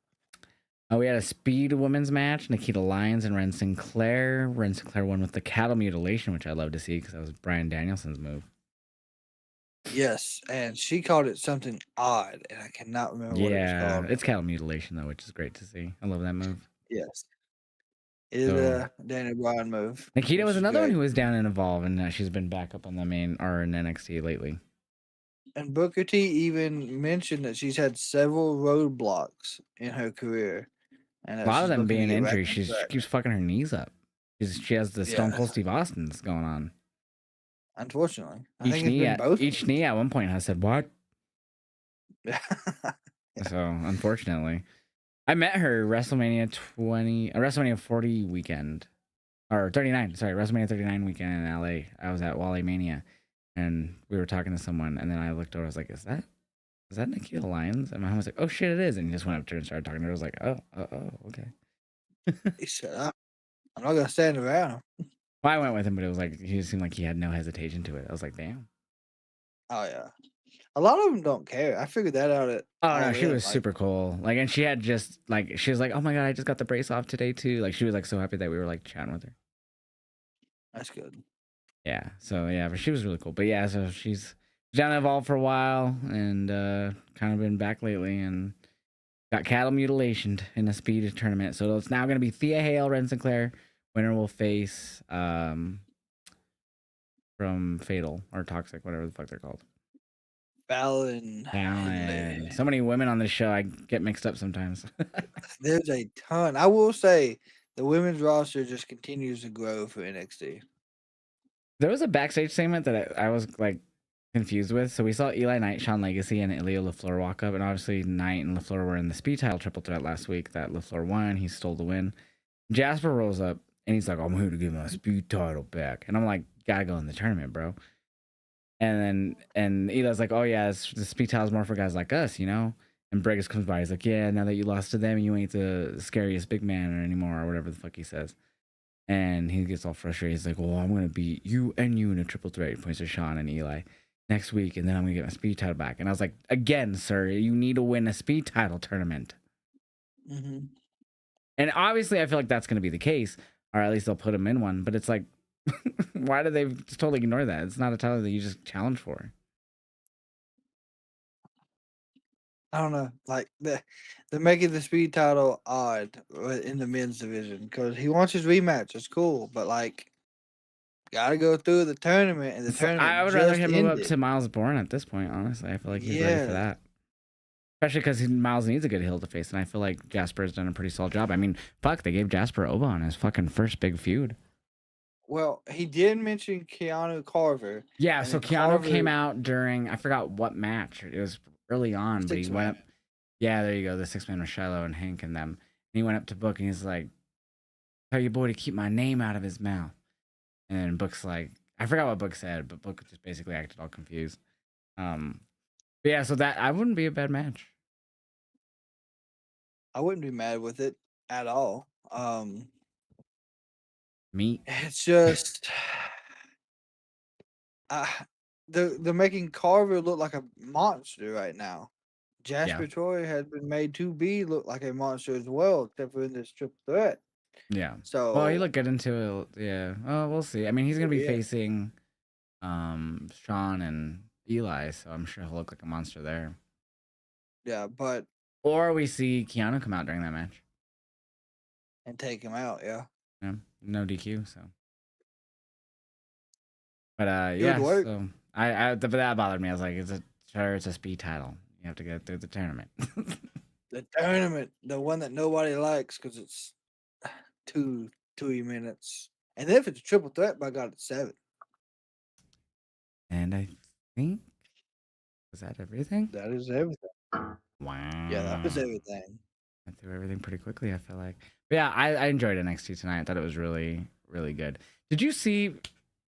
Oh, we had a speed women's match. Nikita Lyons and Ren Sinclair. Ren Sinclair won with the cattle mutilation, which I love to see because that was Brian Danielson's move. yes, and she called it something odd, and I cannot remember what it was Yeah, called. it's cattle mutilation though, which is great to see. I love that move. Yes, it is So a Daniel Bryan move, Nikita which was is another one great. who was down in Evolve, and she's been back up on the main or in NXT lately. And Booker T even mentioned that she's had several roadblocks in her career, and A that lot of she's them looking to being get back injuries. on She track. keeps fucking her knees up. She has the Stone Yeah, Cold Steve Austin's going on. unfortunately, I think it's been both. Each knee at one point has said what? Yeah, So unfortunately, I met her WrestleMania 40 weekend or 39. Sorry, WrestleMania 39 weekend in LA. I was at Wally Mania, and we were talking to someone, and then I looked over. I was like, "Is that Nikita Lyons?" And my mom was like, "Oh shit, it is." And he just went up to her and started talking to her. I was like, "Oh, okay." he said, I'm not gonna stand around. Well, I went with him, but it was like he seemed like he had no hesitation to it. I was like, "Damn." Oh yeah, a lot of them don't care. I figured that out at Oh no, All she In. was Like super cool. Like, and she had just like she was like, "Oh my god, I just got the brace off today too." Like, she was like so happy that we were like chatting with her. that's good. Yeah. So yeah, but she was really cool. But yeah, so she's down at Evolve for a while and kind of been back lately and got cattle mutilationed in a speed tournament. So it's now gonna be Thea Hale, Ren Sinclair. Winner will face from Fatal or Toxic, whatever the fuck they're called. Fallon Henley. Fallon. So many women on this show, I get mixed up sometimes. There's a ton. I will say the women's roster just continues to grow for NXT. There was a backstage segment that I was like confused with. So we saw Eli Knight, Shawn Legacy, and Ilya LaFleur walk up, and obviously Knight and LaFleur were in the speed title triple threat last week. That LaFleur won, he stole the win. Jasper rolls up and he's like, "I'm here to give my speed title back," and I'm like, "Gotta go in the tournament, bro." And Eli's like, "Oh yeah, the speed title's more for guys like us, you know." And Bregus comes by, he's like, "Yeah, now that you lost to them, you ain't the scariest big man anymore," or whatever the fuck he says. And he gets all frustrated. He's like, "Well, I'm gonna beat you and you in a triple threat." He points to Sean and Eli next week, and then I'm gonna get my speed title back. And I was like, "Again, sir, you need to win a speed title tournament." Mm-hmm. And obviously, I feel like that's gonna be the case, or at least they'll put him in one. But it's like, why do they just totally ignore that? It's not a title that you just challenge for. I don't know, like they're making the speed title odd in the men's division because he wants his rematch. It's cool, but like, gotta go through the tournament, and the I tournament would rather just him move up ended. to Miles Bourne at this point. Honestly, I feel like he's ready for Yeah. that. Especially because Miles needs a good heel to face, and I feel like Jasper's done a pretty solid job. I mean, fuck, they gave Jasper Oba on his fucking first big feud. Well, he did mention Keanu Carver, Yeah, and so then Keanu Carver came out during, I forgot what match. It was early on, but he six went man. up. Yeah, there you go. The six man with Shiloh and Hank and them. And he went up to Book and he's like, "Tell your boy to keep my name out of his mouth." And then Book's like, I forgot what Book said, but Book just basically acted all confused. But yeah, so that I wouldn't be a bad match. I wouldn't be mad with it at all. Meat. It's just uh, they're making Carver look like a monster right now. Yeah. Jasper Troy has been made to be look like a monster as well, except for in this triple threat. Yeah. Well, he So looked good into it. Yeah. Oh, we'll see. I mean, he's gonna be yeah, facing Sean and Eli, so I'm sure he'll look like a monster there. yeah, but Or we see Keanu come out during that match. and take him out, yeah, Yeah. No DQ, so but it would yeah, work. so but that bothered me. I was like, it's a speed title. You have to get through the tournament. The tournament, the one that nobody likes because it's two 2 minutes, and then if it's a triple threat, by God, it's 7. And I think was that everything? That is everything. Yeah, that was Wow. everything. Went through everything pretty quickly, I feel like. But yeah, I enjoyed NXT tonight. I thought it was really, really good. Did you see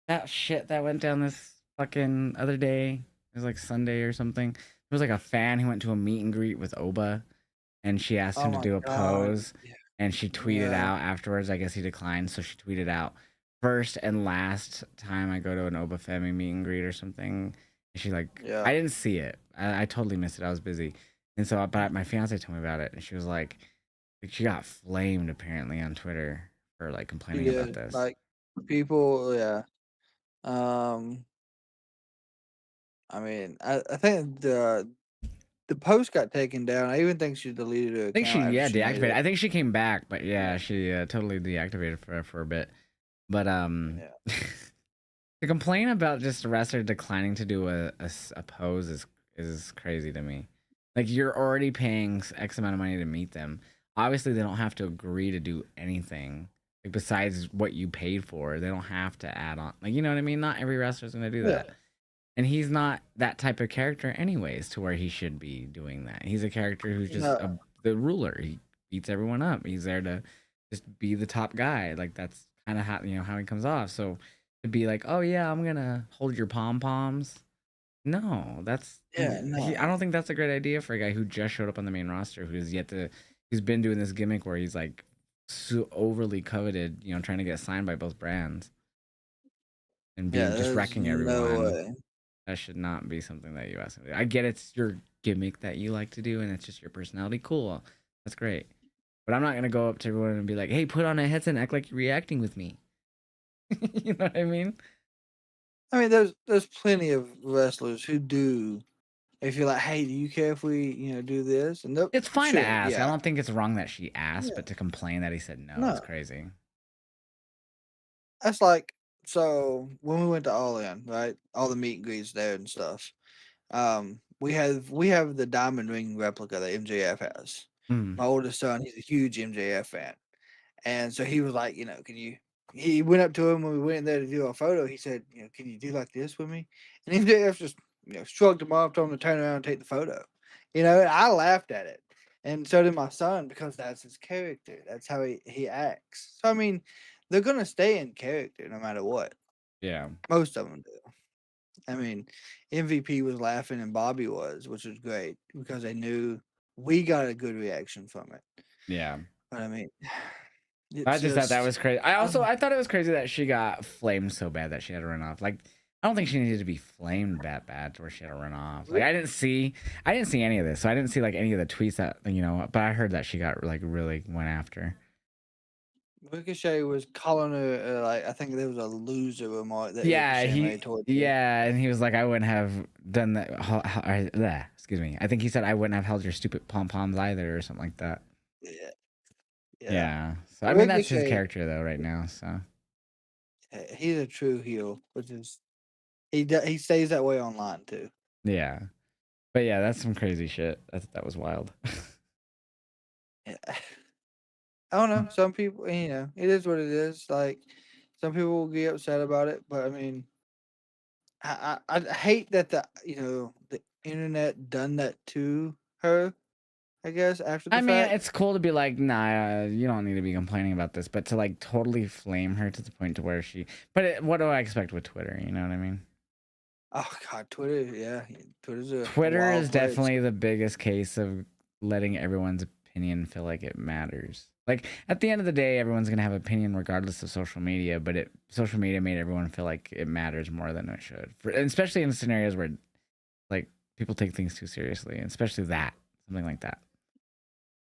that shit that went down this fucking other day? It was like Sunday or something. There was like a fan who went to a meet and greet with Oba and she asked Oh him to my do a God. pose Yeah. and she tweeted Yeah. out afterwards. I guess he declined, so she tweeted out, "First and last time I go to an Oba Femi meet and greet or something." And she like, Yeah. I didn't see it. I totally missed it. I was busy. And so, but my fiance told me about it, and she was like she got flamed apparently on Twitter for like He complaining about did. this. Like people, yeah. Um, I mean, I think the post got taken down. I even think she deleted her I think she account after she made deactivated. it. I think she came back, but Yeah. yeah, she totally deactivated for a bit. But Yeah. to complain about just a wrestler declining to do a pose is crazy to me. Like you're already paying X amount of money to meet them. Obviously, they don't have to agree to do anything like besides what you paid for. They don't have to add on. Like you know what I mean? Not every wrestler's gonna do Yeah. that. And he's not that type of character anyways to where he should be doing that. He's a character who's just No. the ruler. He beats everyone up. He's there to just be the top guy. Like that's kind of how how he comes off. So to be like, "Oh yeah, I'm going to hold your pom-poms." No, Yeah. I No. don't think that's a great idea for a guy who just showed up on the main roster who's yet to he's been doing this gimmick where he's like so overly coveted, trying to get signed by both brands and Yeah. being just There's wrecking no everyone. way. That should not be something that you ask him to do. I get it's your gimmick that you like to do and it's just your personality. Cool. That's great. But I'm not gonna go up to everyone and be like, "Hey, put on a headset and act like you're reacting with me." You know what I mean? I mean, there's plenty of wrestlers who do. If you're like, hey, do you care if we do this? And they'll It's fine to sure, ask. I yeah, don't think it's wrong that she asked, yeah, but to complain that he said no is no. crazy. That's like so when we went to All In, right? All the meet and greets there and stuff. We have the diamond ring replica that MJF has. Mm. My oldest son, he's a huge MJF fan. And so he was like, can you he went up to him when we went in there to do our photo. He said, can you do like this with me? And MJF just, shrugged him off, told him to turn around and take the photo. And I laughed at it. And so did my son because that's his character. That's how he acts. So I mean, they're gonna stay in character no matter what. Yeah. Most of them do. I mean, MVP was laughing and Bobby was, which was great because they knew we got a good reaction from it. Yeah. But I mean, I it's just thought that just was crazy. I I also don't I thought it was crazy that she got flamed so bad that she had to run off. Like I don't think she needed to be flamed that bad to where she had to run off. Like I didn't see any of this, so I didn't see like any of the tweets that but I heard that she got like really went after. Ricochet was calling her like I think there was a loser remark that Yeah, Ricochet made towards her. and he was like, I wouldn't have done that. Excuse me. I think he said I wouldn't have held your stupid pom poms either, or something like that. Yeah, yeah. Yeah. So I mean, that's his Ricochet, character though, right now. So he's a true heel, which is he stays that way online too. yeah, but yeah, that's some crazy shit. That was wild. Yeah. I don't know. Some people, it is what it is. Like some people will get upset about it, but I mean, I hate that the internet done that to her. I guess after I the mean, fact. it's cool to be like, nah, you don't need to be complaining about this, but to like totally flame her to the point to where what do I expect with Twitter? You know what I mean? Oh God, Twitter. Yeah, Twitter's a Twitter wild is place. definitely the biggest case of letting everyone's opinion feel like it matters. Like at the end of the day, everyone's gonna have opinion regardless of social media, but social media made everyone feel like it matters more than it should. And especially in scenarios where like people take things too seriously, and especially something like that.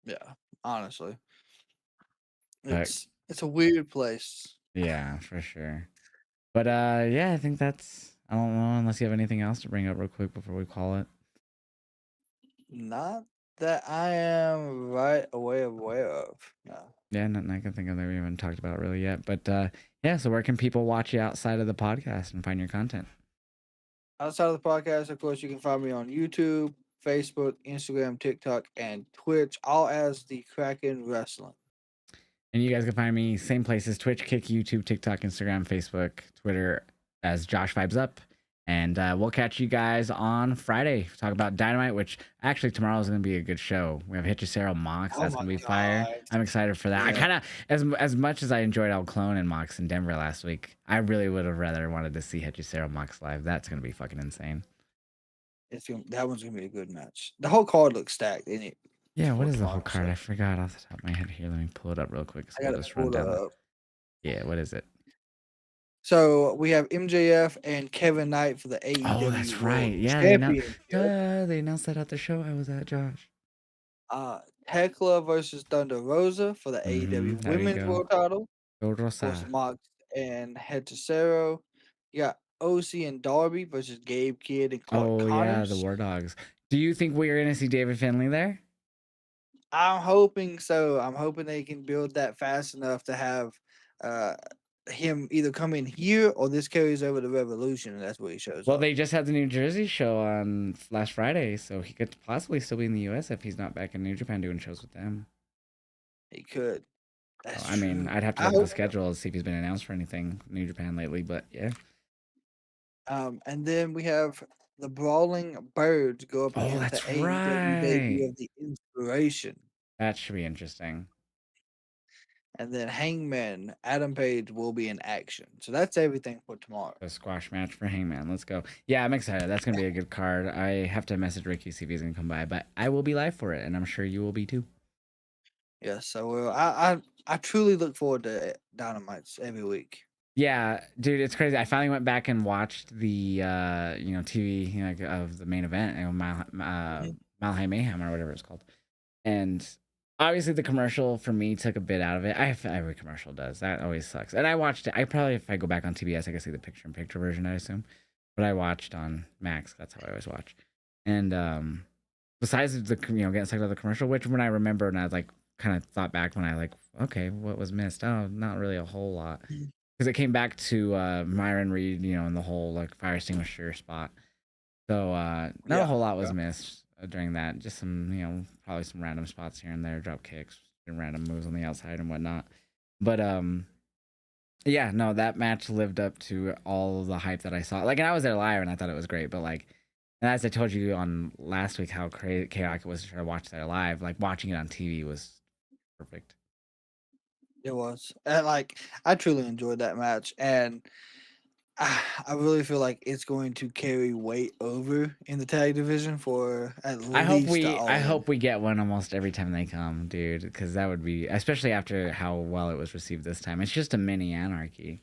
Yeah, honestly, But it's a weird place. yeah, for sure. But yeah, I think I don't know unless you have anything else to bring up real quick before we call it. Not that I am aware of. No. Yeah, nothing I can think of that we haven't talked about really yet. But yeah, so where can people watch you outside of the podcast and find your content? Outside of the podcast, of course, you can find me on YouTube, Facebook, Instagram, TikTok, and Twitch, all as the Kraken Wrestling. And you guys can find me same places: Twitch, Kick, YouTube, TikTok, Instagram, Facebook, Twitter as Josh Vibes Up. And we'll catch you guys on Friday. Talk about Dynamite, which actually tomorrow is going to be a good show. We have Hechicero Mox. Oh That's my going to be fire. God. I'm excited for that. I Yeah, kind of, as much as I enjoyed El Clone and Mox in Denver last week, I really would have rather wanted to see Hechicero Mox live. That's going to be fucking insane. that one's gonna be a good match. The whole card looks stacked, ain't it? Yeah, what For is the whole tomorrow, card? so I forgot off the top of my head here. Let me pull it up real quick so I we'll got it just run pulled down the. up. Yeah, what is it? So we have MJF and Kevin Knight for the Oh, AEW that's right. World Yeah, Championship. they announced that at the show I was at, Josh. Tekla versus Thunder Rosa for the AEW There you Women's go. World Title. Go Of course, Rosa. Mox and Hechicero. You got OC and Darby versus Gabe Kidd and Clark Oh yeah, the Connors. War Dogs. Do you think we're gonna see David Finley there? I'm hoping so. I'm hoping they can build that fast enough to have uh, him either come in here or this carries over to Revolution and that's where he shows Well, up. they just had the New Jersey show on last Friday, so he could possibly still be in the U.S. if he's not back in New Japan doing shows with them. He could. So, That's I mean, true. I'd have to I look at the hope. schedule and see if he's been announced for anything New Japan lately. But yeah. And then we have the Brawling Birds go up Oh, against the that's AEW debut right. of the Inspiration. That should be interesting. And then Hangman, Adam Page will be in action. So that's everything for tomorrow. A squash match for Hangman. Let's go. Yeah, I'm excited. That's gonna be a good card. I have to message Ricky see if he's gonna come by, but I will be live for it, and I'm sure you will be too. Yes, I will. I truly look forward to Dynamites every week. Yeah, dude, it's crazy. I finally went back and watched the TV like, of the main event, Mhm. Mile High Mayhem or whatever it's called, and obviously the commercial for me took a bit out of it. Every commercial does. That always sucks. And I watched it. I probably if I go back on TBS, I can see the picture-in-picture version. I assume, but I watched on Max. That's how I always watch. And besides the getting sucked out of the commercial, which when I remember and I like kind of thought back when I like okay, what was missed? Oh, not really a whole lot Mhm. because it came back to Myron Reed, and the whole like fire extinguisher spot. So not a Yeah, whole lot was yeah, missed during that. Just some, probably some random spots here and there, drop kicks and random moves on the outside and whatnot. But yeah, no, that match lived up to all the hype that I saw. Like, and I was there live and I thought it was great. But like, and as I told you on last week, how chaotic it was to try to watch that live. Like watching it on TV was perfect. it was. And like, I truly enjoyed that match, and I really feel like it's going to carry weight over in the tag division for at least the I All In. hope we get one almost every time they come, dude, because that would be, especially after how well it was received this time. It's just a mini anarchy.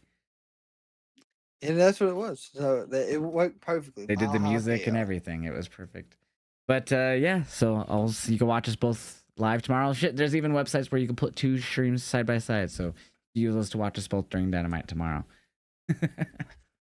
And that's what it was. So it worked perfectly. They did the Mile High music and KO. everything. It was perfect. But yeah, so you can watch us both live tomorrow. Shit, there's even websites where you can put two streams side by side. So use those to watch us both during Dynamite tomorrow.